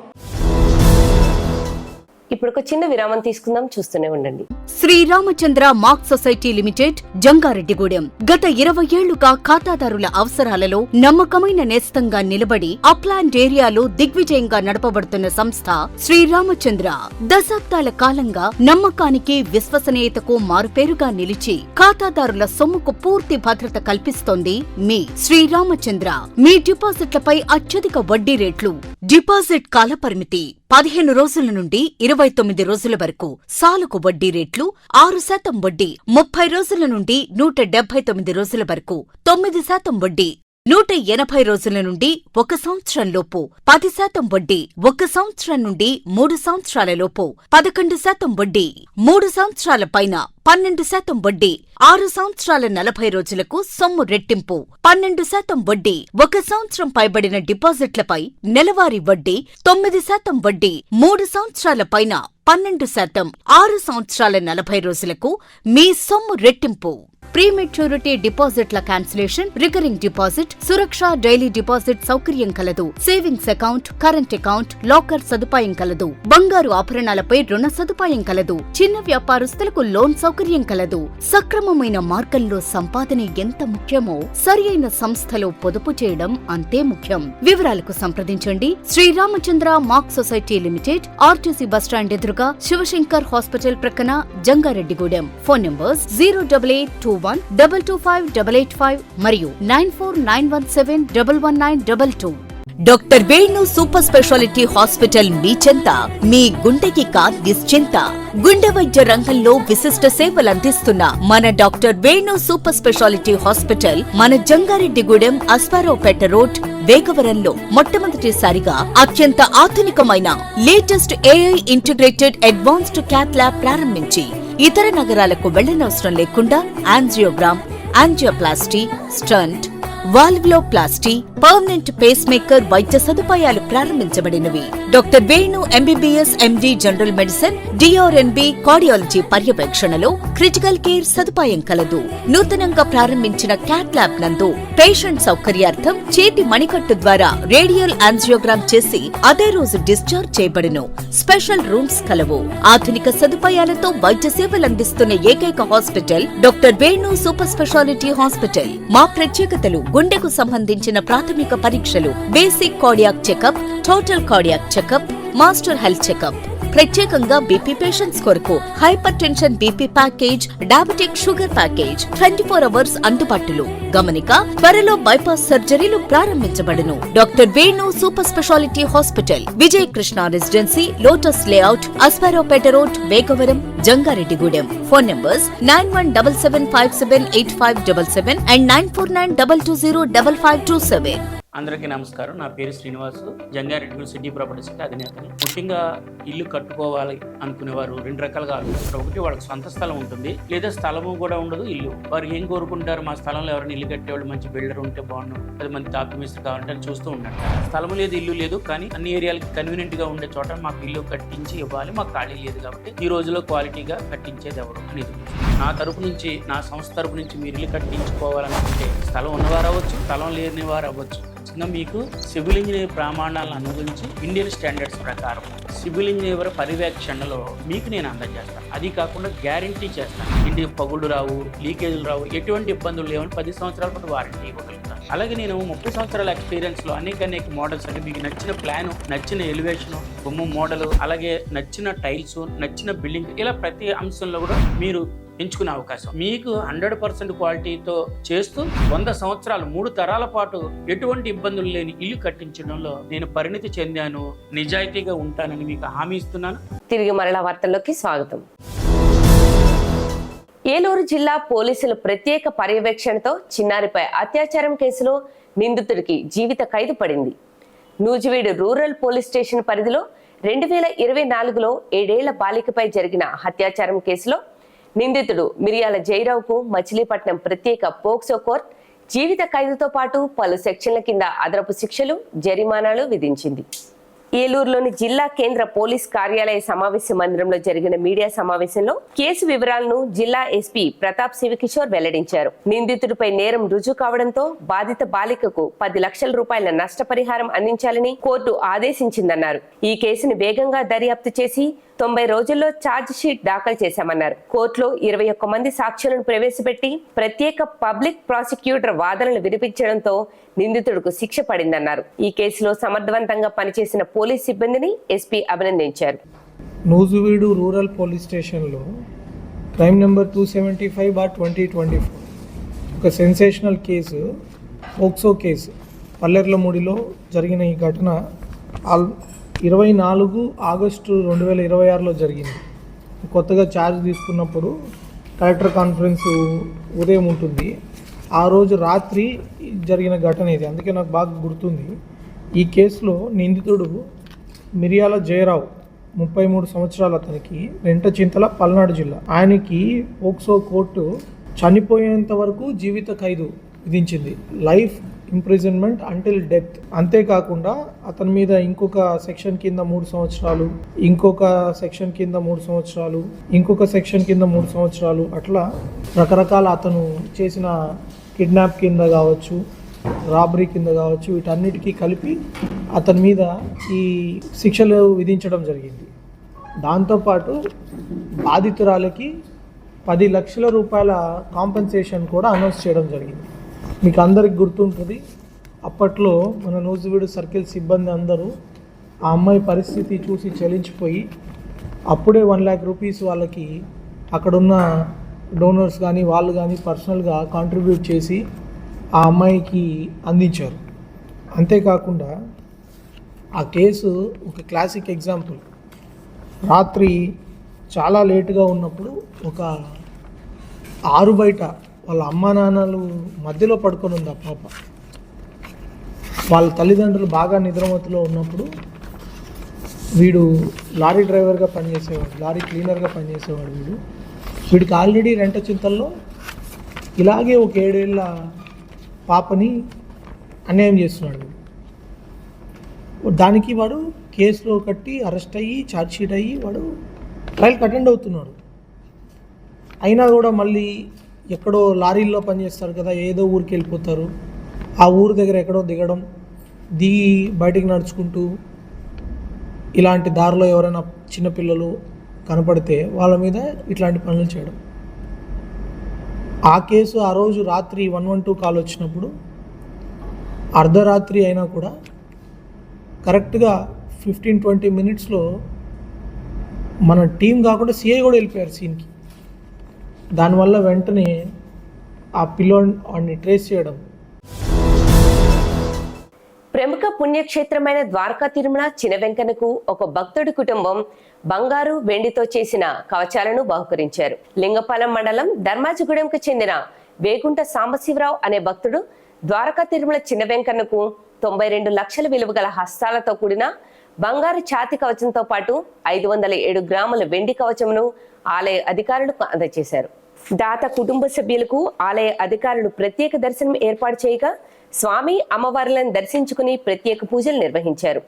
ఇప్పుడు ఒక చిన్న విరామం తీసుకుందాం, చూస్తూనే ఉండండి. Sriramachandra mark society limited, Jangareddygudem. గత 20 ఏళ్లుగా ఖాతాదారుల అవసరాలలో నమ్మకమైన నేస్తంగా నిలబడి అప్లాండ్ ఏరియాలో దిగ్విజయంగా నడపబడుతున్న సంస్థ శ్రీరామచంద్ర. దశాబ్దాల కాలంగా నమ్మకానికి, విశ్వసనీయతకు మారుపేరుగా నిలిచి ఖాతాదారుల సొమ్ముకు పూర్తి భద్రత కల్పిస్తోంది మీ శ్రీరామచంద్ర. మీ డిపాజిట్లపై అత్యధిక వడ్డీ రేట్లు, డిపాజిట్ కాలపరిమితి 15 రోజుల నుండి 29 రోజుల వరకు, సాలుకు వడ్డీ రేట్లు 6% వడ్డీ, 30 రోజుల నుండి 179 రోజుల వరకు 9% వడ్డీ, 180 రోజుల నుండి 1 సంవత్సరం లోపు 10% వడ్డీ, 1 సంవత్సరం నుండి 3 సంవత్సరాల లోపు 11% వడ్డీ, 3 సంవత్సరాల పైన 12% వడ్డీ, 6 సంవత్సరాల 40 రోజులకు సొమ్ము రెట్టింపు 12% వడ్డీ, 1 సంవత్సరం పైబడిన డిపాజిట్లపై నెలవారీ వడ్డీ 9% వడ్డీ, 3 సంవత్సరాల పైన 12%, 6 సంవత్సరాల 40 రోజులకు మీ సొమ్ము రెట్టింపు. ప్రీమెచ్యూరిటీ డిపాజిట్ల క్యాన్సిలేషన్, రికరింగ్ డిపాజిట్, సురక్ష డైలీ డిపాజిట్ సౌకర్యం కలదు. Savings account, current account, locker సదుపాయం కలదు. బంగారు ఆభరణాలపై రుణ సదుపాయం కలదు. చిన్న వ్యాపారస్తులకు లోన్ సౌకర్యం కలదు. సక్రమమైన మార్గంలో సంపాదన ఎంత ముఖ్యమో సరియైన సంస్థలో పొదుపు చేయడం అంతే ముఖ్యం. వివరాలకు సంప్రదించండి. Sriramachandra mark society limited, RTC bus stand ఎదురుగా, శివశంకర్ హాస్పిటల్ ప్రక్కన, జంగారెడ్డిగూడెం. ఫోన్ నంబర్స్ 08821225885 మరియు 9491711922. Doctor Venu super speciality hospital మీ చెంత. మీ గుండెకి నిశ్చింత. గుండె వైద్య రంగంలో విశిష్ట సేవలందిస్తున్న మన doctor Venu super speciality hospital మన జంగారెడ్డిగూడెం, అస్పారావుపేట రోడ్, వేగవరంలో మొట్టమొదటిసారిగా అత్యంత ఆధునికమైన latest AI integrated advanced cath lab ప్రారంభించి ఇతర నగరాలకు వెళ్లనవసరం లేకుండా angiogram, angioplasty, stent, valvuloplasty, permanent pacemaker వైద్య సదుపాయాలు ప్రారంభించబడినవి. Doctor Venu MBBS MD general medicine, DrNB cardiology పర్యవేక్షణలో క్రిటికల్ కేర్ సదుపాయం కలదు. నూతనంగా ప్రారంభించిన క్యాట్ ల్యాబ్ నందు పేషెంట్ సౌకర్యార్థం చేతి మణికట్టు ద్వారా రేడియల్ యాంజియోగ్రామ్ చేసి అదే రోజు డిశ్చార్జ్ చేయబడును. స్పెషల్ రూమ్స్ కలవు. ఆధునిక సదుపాయాలతో వైద్య సేవలందిస్తున్న ఏకైక hospital doctor Venu super speciality hospital. మా ప్రత్యేకతలు: గుండెకు సంబంధించిన ప్రాథమిక పరీక్షలు, basic cardiac checkup, total cardiac checkup, master health checkup. ప్రత్యేకంగా బీపీ పేషెంట్స్ కొరకు hypertension BP package, diabetic sugar package 24 hours అందుబాటులో. గమనిక: త్వరలో బైపాస్ సర్జరీలు ప్రారంభించబడును. Doctor Venu super speciality hospital, Vijaya Krishna residency, lotus layout, Aswaraopeta road, Vegavaram, Jangareddygudem. Phone numbers 9177578577 and 9492205527. అందరికీ నమస్కారం. నా పేరు శ్రీనివాసు, జంగారెడ్డిగూడెం సిటీ ప్రాపర్టీస్ అధినేతని. ముఖ్యంగా ఇల్లు కట్టుకోవాలి అనుకునేవారు 2 రకాలుగా ఆలోచిస్తారు. ఒకటి, వాళ్ళకి సొంత స్థలం ఉంటుంది, లేదా స్థలము కూడా ఉండదు, ఇల్లు. వారు ఏం కోరుకుంటారు? మా స్థలంలో ఎవరైనా ఇల్లు కట్టేవాళ్ళు మంచి బిల్డర్ ఉంటే బాగుండు, 10 మంది తాపిమిస్త్రి కావాలంటే చూస్తూ ఉంటారు. స్థలం లేదు, ఇల్లు లేదు, కానీ అన్ని ఏరియాలకి కన్వీనియంట్ గా ఉండే చోట మాకు ఇల్లు కట్టించి ఇవ్వాలి, మాకు ఖాళీ లేదు కాబట్టి ఈ రోజులో క్వాలిటీగా కట్టించేది ఎవరు అనేది. నా తరపు నుంచి, నా సంస్థ తరపు నుంచి మీరు ఇల్లు కట్టించుకోవాలనుకుంటే స్థలం ఉన్నవారు అవ్వచ్చు, స్థలం లేని వారు అవ్వచ్చు. మీకు సివిల్ ఇంజనీర్ ప్రమాణాలను అనుగురించి ఇండియన్ స్టాండర్డ్స్ ప్రకారం సివిల్ ఇంజనీర్ పర్యవేక్షణలో మీకు నేను అందజేస్తాను. అది కాకుండా గ్యారంటీ చేస్తాను, ఇంటికి పగుళ్ళు రావు, లీకేజీలు రావు, ఎటువంటి ఇబ్బందులు లేవని 10 సంవత్సరాల పాటు వారంటీ ఇవ్వగలుగుతాను. అలాగే నేను 30 సంవత్సరాల ఎక్స్పీరియన్స్లో అనేక మోడల్స్, అంటే మీకు నచ్చిన ప్లాను, నచ్చిన ఎలివేషను, బొమ్మ మోడలు, అలాగే నచ్చిన టైల్స్, నచ్చిన బిల్డింగ్, ఇలా ప్రతి అంశంలో కూడా మీరు ఎంచుకునే అవకాశం. మీకు 100% క్వాలిటీతో చేస్తూ 100 సంవత్సరాలు 3 తరాల పాటు ఎటువంటి ఇబ్బందులు లేని ఇల్లు కట్టించడంలో నేను పరిణితి చెందాను, నిజాయితీగా ఉంటానని మీకు హామీ ఇస్తున్నాను. తిరిగి మరలా వార్తల్లోకి స్వాగతం. ఏలూరు జిల్లా పోలీసుల ప్రత్యేక పర్యవేక్షణతో చిన్నారిపై అత్యాచారం కేసులో నిందితుడికి జీవిత ఖైదు పడింది. నూజివీడు రూరల్ పోలీస్ స్టేషన్ పరిధిలో 2024లో 7 ఏళ్ల బాలికపై జరిగిన అత్యాచారం కేసులో నిందితుడు మిరియాల జయరావుకు మచిలీపట్నం ప్రత్యేక పోక్సో కోర్టు జీవిత ఖైదుతో పాటు పలు సెక్షన్ల కింద అదనపు శిక్షలు, జరిమానాలు విధించింది. ఏలూరులోని జిల్లా కేంద్ర పోలీస్ కార్యాలయ సమావేశ మందిరంలో జరిగిన మీడియా సమావేశంలో కేసు వివరాలను జిల్లా ఎస్పీ ప్రతాప్ శివకిషోర్ వెల్లడించారు. నిందితుడిపై నేరం రుజువు కావడంతో బాధిత బాలికకు 10 లక్షల రూపాయల నష్టపరిహారం అందించాలని కోర్టు ఆదేశించిందన్నారు. ఈ కేసును వేగంగా దర్యాప్తు చేసి 90 రోజుల్లో ఛార్జ్ షీట్ దాఖలు చేశామన్నారు. కోర్టులో 21 మంది సాక్షులను ప్రవేశపెట్టి ప్రత్యేక పబ్లిక్ ప్రాసిక్యూటర్ వాదనలు వినిపించడంతో నిందితుడికి శిక్ష పడిందన్నారు. ఈ కేసులో సమర్థవంతంగా పనిచేసిన పోలీస్ సిబ్బందిని ఎస్పీ అభినందించారు. నూజువీడు రూరల్ పోలీస్ స్టేషన్లో క్రైమ్ నెంబర్ 275/2024 ఒక సెన్సేషనల్ కేసు, పోక్సో కేసు పల్లెర్లమూడిలో జరిగిన ఈ ఘటన 24 ఆగస్టు 2026లో జరిగింది. కొత్తగా ఛార్జ్ తీసుకున్నప్పుడు కలెక్టర్ కాన్ఫరెన్స్ ఉదయం ఉంటుంది. ఆ రోజు రాత్రి జరిగిన ఘటన ఇది, అందుకే నాకు బాగా గుర్తుంది. ఈ కేసులో నిందితుడు మిరియాల జయరావు, 33 సంవత్సరాలు, అతనికి రెంటచింతల పల్నాడు జిల్లా. ఆయనకి పోక్సో కోర్టు చనిపోయేంత వరకు జీవిత ఖైదు విధించింది, లైఫ్ ఇంప్రిజన్మెంట్ అంటిల్ డెత్. అంతేకాకుండా అతని మీద ఇంకొక సెక్షన్ కింద 3 సంవత్సరాలు, ఇంకొక సెక్షన్ కింద 3 సంవత్సరాలు, ఇంకొక సెక్షన్ కింద 3 సంవత్సరాలు, అట్లా రకరకాల అతను చేసిన కిడ్నాప్ కింద కావచ్చు, రాబరీ కింద కావచ్చు, వీటన్నిటికీ కలిపి అతని మీద ఈ శిక్షలు విధించడం జరిగింది. దాంతోపాటు బాధితురాలకి 10 లక్షల రూపాయల కాంపెన్సేషన్ కూడా అనౌన్స్ చేయడం జరిగింది. మీకు అందరికి గుర్తుంటుంది, అప్పట్లో మన నూజివీడు సర్కిల్ సిబ్బంది అందరూ ఆ అమ్మాయి పరిస్థితి చూసి చలించిపోయి అప్పుడే 1 lakh రూపీస్ వాళ్ళకి అక్కడున్న డోనర్స్ కానీ వాళ్ళు కానీ పర్సనల్గా కాంట్రిబ్యూట్ చేసి ఆ అమ్మాయికి అందించారు. అంతేకాకుండా ఆ కేసు ఒక క్లాసిక్ ఎగ్జాంపుల్. రాత్రి చాలా లేటుగా ఉన్నప్పుడు ఒక ఆరు బయట వాళ్ళ అమ్మా నాన్నలు మధ్యలో పడుకొని ఉంది ఆ పాప. వాళ్ళ తల్లిదండ్రులు బాగా నిద్రమత్తులో ఉన్నప్పుడు వీడు లారీ డ్రైవర్గా పనిచేసేవాడు, లారీ క్లీనర్గా పనిచేసేవాడు. వీడికి ఆల్రెడీ రెంటచింతల్లో ఇలాగే ఒక 7 ఏళ్ళ పాపని అన్యాయం చేస్తున్నాడు. దానికి వాడు కేసులో కట్టి అరెస్ట్ అయ్యి ఛార్జ్షీట్ అయ్యి వాడు ట్రయల్కి అటెండ్ అవుతున్నాడు. అయినా కూడా మళ్ళీ ఎక్కడో లారీల్లో పనిచేస్తారు కదా, ఏదో ఊరికి వెళ్ళిపోతారు. ఆ ఊరు దగ్గర ఎక్కడో దిగడం, దిగి బయటికి నడుచుకుంటూ ఇలాంటి దారిలో ఎవరైనా చిన్నపిల్లలు కనపడితే వాళ్ళ మీద ఇట్లాంటి పనులు చేయడం. ఆ కేసు ఆ రోజు రాత్రి 112 కాల్ వచ్చినప్పుడు అర్ధరాత్రి అయినా కూడా కరెక్ట్గా 15-20 మినిట్స్లో మన టీం కాకుండా సిఐ కూడా వెళ్ళిపోయారు సీన్కి. దానివల్ల వెంటనే ఆ పిల్లోని ట్రేస్ చేయడం. ప్రముఖ పుణ్యక్షేత్రమైన ద్వారకా తిరుమల చిన వెంకన్నకు ఒక భక్తుడి కుటుంబం బంగారు వెండితో చేసిన కవచాలను బహుకరించారు. లింగపాలెం మండలం ధర్మాజిగూడెంకు చెందిన వేగుంట సాంబశివరావు అనే భక్తుడు ద్వారకా తిరుమల చిన వెంకన్నకు 92 లక్షల విలువ గల హస్తాలతో కూడిన బంగారు ఛాతి కవచంతో పాటు 507 గ్రాముల వెండి కవచమును ఆలయ అధికారులకు అందజేశారు. దాత కుటుంబ సభ్యులకు ఆలయ అధికారులు ప్రత్యేక దర్శనం ఏర్పాటు చేయగా స్వామి అమ్మవార్లను దర్శించుకుని ప్రత్యేక పూజలు నిర్వహించారు.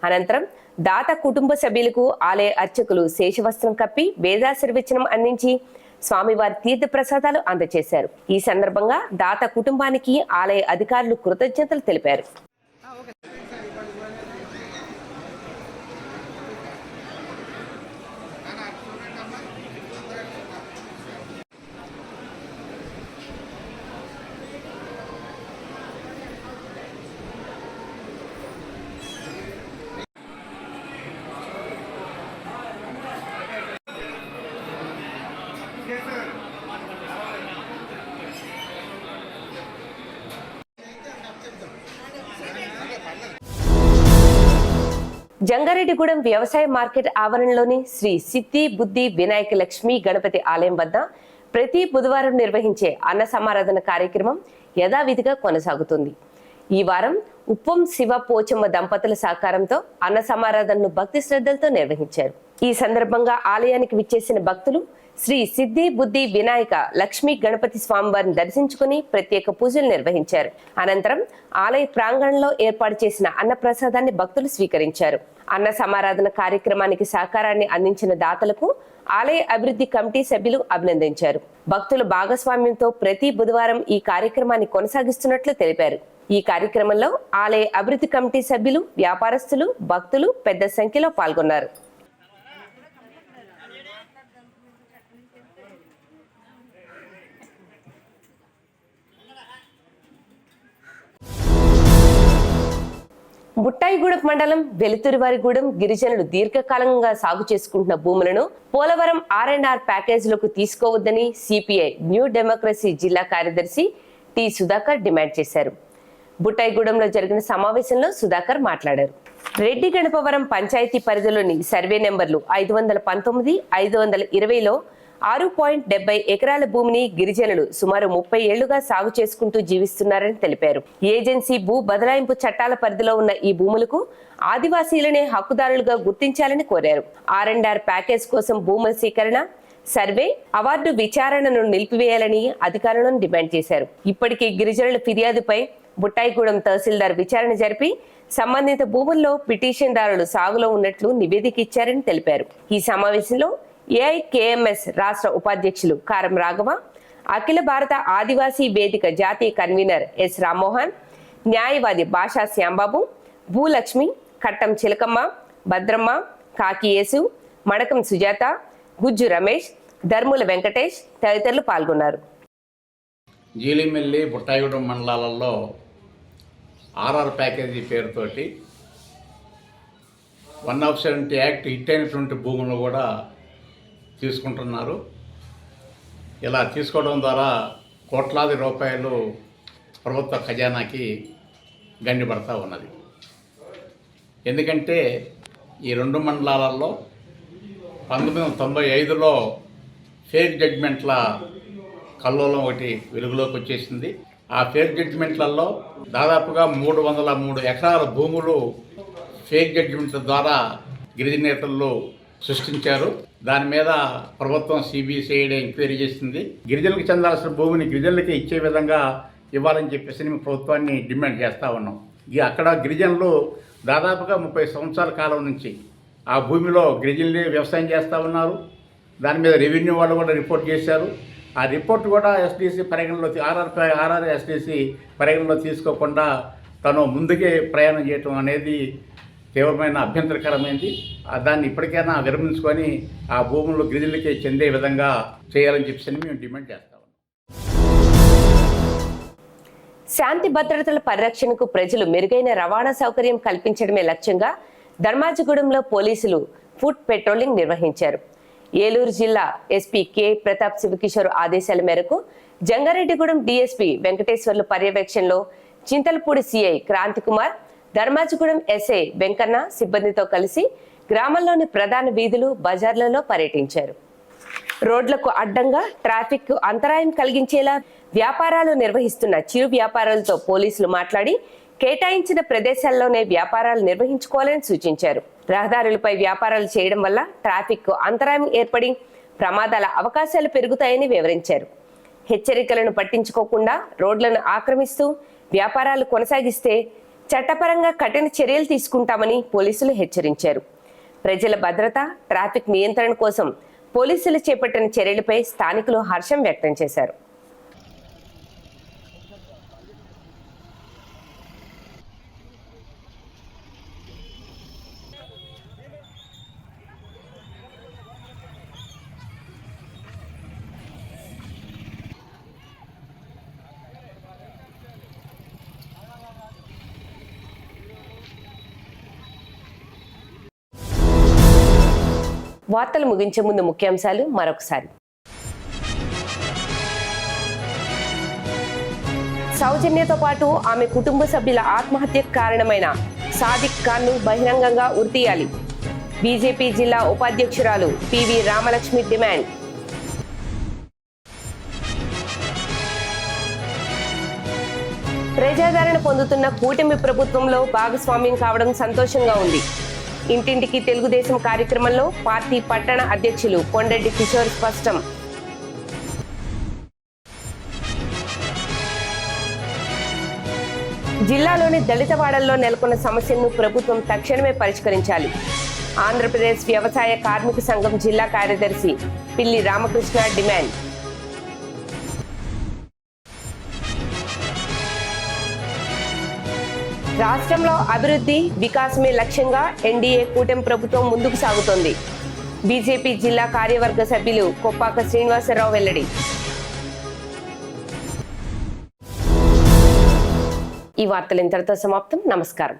అనంతరం దాత కుటుంబ సభ్యులకు ఆలయ అర్చకులు శేషవస్త్రం కప్పి వేదాశీర్వచనం అందించి స్వామివారి తీర్థ ప్రసాదాలు అందజేశారు. ఈ సందర్భంగా దాత కుటుంబానికి ఆలయ అధికారులు కృతజ్ఞతలు తెలిపారు. జంగారెడ్డిగూడెం వ్యవసాయ మార్కెట్ ఆవరణలోని శ్రీ సిద్ధి బుద్ధి వినాయక లక్ష్మీ గణపతి ఆలయం వద్ద ప్రతి బుధవారం నిర్వహించే అన్న సమారాధన కార్యక్రమం యథావిధిగా కొనసాగుతుంది. ఈ వారం ఉప్పం శివ పోచమ్మ దంపతుల సహకారంతో అన్న సమారాధనను భక్తి శ్రద్ధలతో నిర్వహించారు. ఈ సందర్భంగా ఆలయానికి విచ్చేసిన భక్తులు శ్రీ సిద్ధి బుద్ధి వినాయక లక్ష్మీ గణపతి స్వామివారిని దర్శించుకుని ప్రత్యేక పూజలు నిర్వహించారు. అనంతరం ఆలయ ప్రాంగణంలో ఏర్పాటు చేసిన అన్న ప్రసాదాన్ని భక్తులు స్వీకరించారు. అన్న సమారాధన కార్యక్రమానికి సహకారాన్ని అందించిన దాతలకు ఆలయ అభివృద్ధి కమిటీ సభ్యులు అభినందించారు. భక్తుల భాగస్వామ్యంతో ప్రతి బుధవారం ఈ కార్యక్రమాన్ని కొనసాగిస్తున్నట్లు తెలిపారు. ఈ కార్యక్రమంలో ఆలయ అభివృద్ధి కమిటీ సభ్యులు, వ్యాపారస్తులు, భక్తులు పెద్ద సంఖ్యలో పాల్గొన్నారు. బుట్టాయిగూడెం మండలం వెలుతురివారిగూడెం గిరిజనులు దీర్ఘకాలంగా సాగు చేసుకుంటున్న భూములను పోలవరం R&R ప్యాకేజీలోకి తీసుకోవద్దని సిపిఐ న్యూ డెమోక్రసీ జిల్లా కార్యదర్శి టి సుధాకర్ డిమాండ్ చేశారు. బుట్టాయిగూడెంలో జరిగిన సమావేశంలో సుధాకర్ మాట్లాడారు. రెడ్డి గణపవరం పంచాయతీ పరిధిలోని సర్వే నెంబర్లు 519, 520లో 6.70 ఎకరాల భూమిని గిరిజనులు సుమారు 30 ఏళ్లుగా సాగు చేసుకుంటూ జీవిస్తున్నారని తెలిపారు. ఏజెన్సీ భూ బదలాయింపు చట్టాల పరిధిలో ఉన్న ఈ భూములకు ఆదివాసీలనే హక్కుదారులుగా గుర్తించాలని కోరారు. R&R ప్యాకేజ్ కోసం భూముల సేకరణ, సర్వే, అవార్డు విచారణను నిలిపివేయాలని అధికారులను డిమాండ్ చేశారు. ఇప్పటికీ గిరిజనుల ఫిర్యాదుపై బుట్టాయిగూడెం తహసీల్దార్ విచారణ జరిపి సంబంధిత భూముల్లో పిటిషన్దారులు సాగులో ఉన్నట్లు నివేదిక ఇచ్చారని తెలిపారు. ఈ సమావేశంలో ఏఐకేఎంఎస్ రాష్ట్ర ఉపాధ్యక్షులు కారం రాఘవ, అఖిల భారత ఆదివాసీ వేదిక జాతీయ కన్వీనర్ ఎస్ రామ్మోహన్, న్యాయవాది భాషా శ్యాంబాబు, భూలక్ష్మి, కట్టం చిలకమ్మ, భద్రమ్మ, కాకి యేసు, మడకం సుజాత, గుజ్జు రమేష్, ధర్ముల వెంకటేష్ తదితరులు పాల్గొన్నారు. జీలిమిల్లి, బుట్టాయిగూడెం మండలాలలో RR ప్యాకేజీ పేరుతోటి 170 యాక్ట్ హిట్ అయినటువంటి భూములను కూడా తీసుకుంటున్నారు. ఇలా తీసుకోవడం ద్వారా కోట్లాది రూపాయలు ప్రభుత్వ ఖజానాకి గండిపడతా ఉన్నది. ఎందుకంటే ఈ రెండు మండలాలలో 1995లో ఫేక్ జడ్జిమెంట్ల కల్లోలం ఒకటి వెలుగులోకి వచ్చేసింది. ఆ ఫేక్ జడ్జిమెంట్లలో దాదాపుగా 303 ఎకరాల భూములు ఫేక్ జడ్జిమెంట్ల ద్వారా గిరిజనేతలు సృష్టించారు. దాని మీద ప్రభుత్వం CBCID ఎంక్వైరీ చేసింది. గిరిజనులకు చెందాల్సిన భూమిని గిరిజనులకి ఇచ్చే విధంగా ఇవ్వాలని చెప్పేసి మేము ప్రభుత్వాన్ని డిమాండ్ చేస్తూ ఉన్నాం. అక్కడ గిరిజనులు దాదాపుగా 30 సంవత్సరాల కాలం నుంచి ఆ భూమిలో గిరిజనులే వ్యవసాయం చేస్తూ ఉన్నారు. దాని మీద రెవెన్యూ వాళ్ళు కూడా రిపోర్ట్ చేశారు. ఆ రిపోర్ట్ కూడా SDC పరిగణలో RR SDC పరిగణలో తీసుకోకుండా తను ముందుకే ప్రయాణం చేయటం అనేది తీవ్రమైన అభ్యంతరకరమైంది. దాన్ని ఇప్పటికైనా విరమించుకొని ఆ భూములు గిరిజనులకే చెందే విధంగా చేయాలని చెప్పి మేము డిమాండ్ చేస్తాం. శాంతి భద్రతల పరిరక్షణకు ప్రజలు మెరుగైన రవాణా సౌకర్యం కల్పించడమే లక్ష్యంగా ధర్మాజిగూడెంలో పోలీసులు ఫుట్ పెట్రోలింగ్ నిర్వహించారు. ఏలూరు జిల్లా ఎస్పీ కె ప్రతాప్ శివకిషోర్ ఆదేశాల మేరకు జంగారెడ్డిగూడెం DSP వెంకటేశ్వర్లు పర్యవేక్షణలో చింతలపూడి CI క్రాంతి కుమార్, ధర్మాజిగూడెం SI వెంకన్న సిబ్బందితో కలిసి గ్రామంలోని ప్రధాన వీధులు, బజార్లలో పర్యటించారు. రోడ్లకు అడ్డంగా ట్రాఫిక్ అంతరాయం కలిగించేలా వ్యాపారాలు నిర్వహిస్తున్న చిరు వ్యాపారాలతో పోలీసులు మాట్లాడి కేటాయించిన ప్రదేశాల్లోనే వ్యాపారాలు నిర్వహించుకోవాలని సూచించారు. రహదారులపై వ్యాపారాలు చేయడం వల్ల ట్రాఫిక్ అంతరాయం ఏర్పడి ప్రమాదాల అవకాశాలు పెరుగుతాయని వివరించారు. హెచ్చరికలను పట్టించుకోకుండా రోడ్లను ఆక్రమిస్తూ వ్యాపారాలు కొనసాగిస్తే చట్టపరంగా కఠిన చర్యలు తీసుకుంటామని పోలీసులు హెచ్చరించారు. ప్రజల భద్రత, ట్రాఫిక్ నియంత్రణ కోసం పోలీసులు చేపట్టిన చర్యలపై స్థానికులు హర్షం వ్యక్తం చేశారు. వార్తలు ముగించే ముందు ముఖ్యాంశాలు మరొకసారి. సౌజన్యతో పాటు ఆమె కుటుంబ సభ్యుల ఆత్మహత్యకు కారణమైన సాదిక్ ఖాన్ను బహిరంగంగా ఉరితీయాలి. బీజేపీ జిల్లా ఉపాధ్యక్షురాలు పివి రామలక్ష్మి డిమాండ్. ప్రజాదరణ పొందుతున్న కూటమి ప్రభుత్వంలో భాగస్వామ్యం కావడం సంతోషంగా ఉంది. ఇంటింటికి తెలుగుదేశం కార్యక్రమంలో పార్టీ పట్టణ అధ్యక్షులు కొండెడ్డి కిషోర్ స్పష్టం. జిల్లాలోని దళిత వాడల్లో నెలకొన్న సమస్యలను ప్రభుత్వం తక్షణమే పరిష్కరించాలి. ఆంధ్రప్రదేశ్ వ్యవసాయ కార్మిక సంఘం జిల్లా కార్యదర్శి పిల్లి రామకృష్ణ డిమాండ్. రాష్ట్రంలో అభివృద్ధి, వికాసమే లక్ష్యంగా ఎన్డీఏ కూటమి ప్రభుత్వం ముందుకు సాగుతోంది. బీజేపీ జిల్లా కార్యవర్గ సభ్యులు కొప్పాక శ్రీనివాసరావు వెల్లడి. ఈ వార్తలు ఇంతటితో సమాప్తం. నమస్కారం.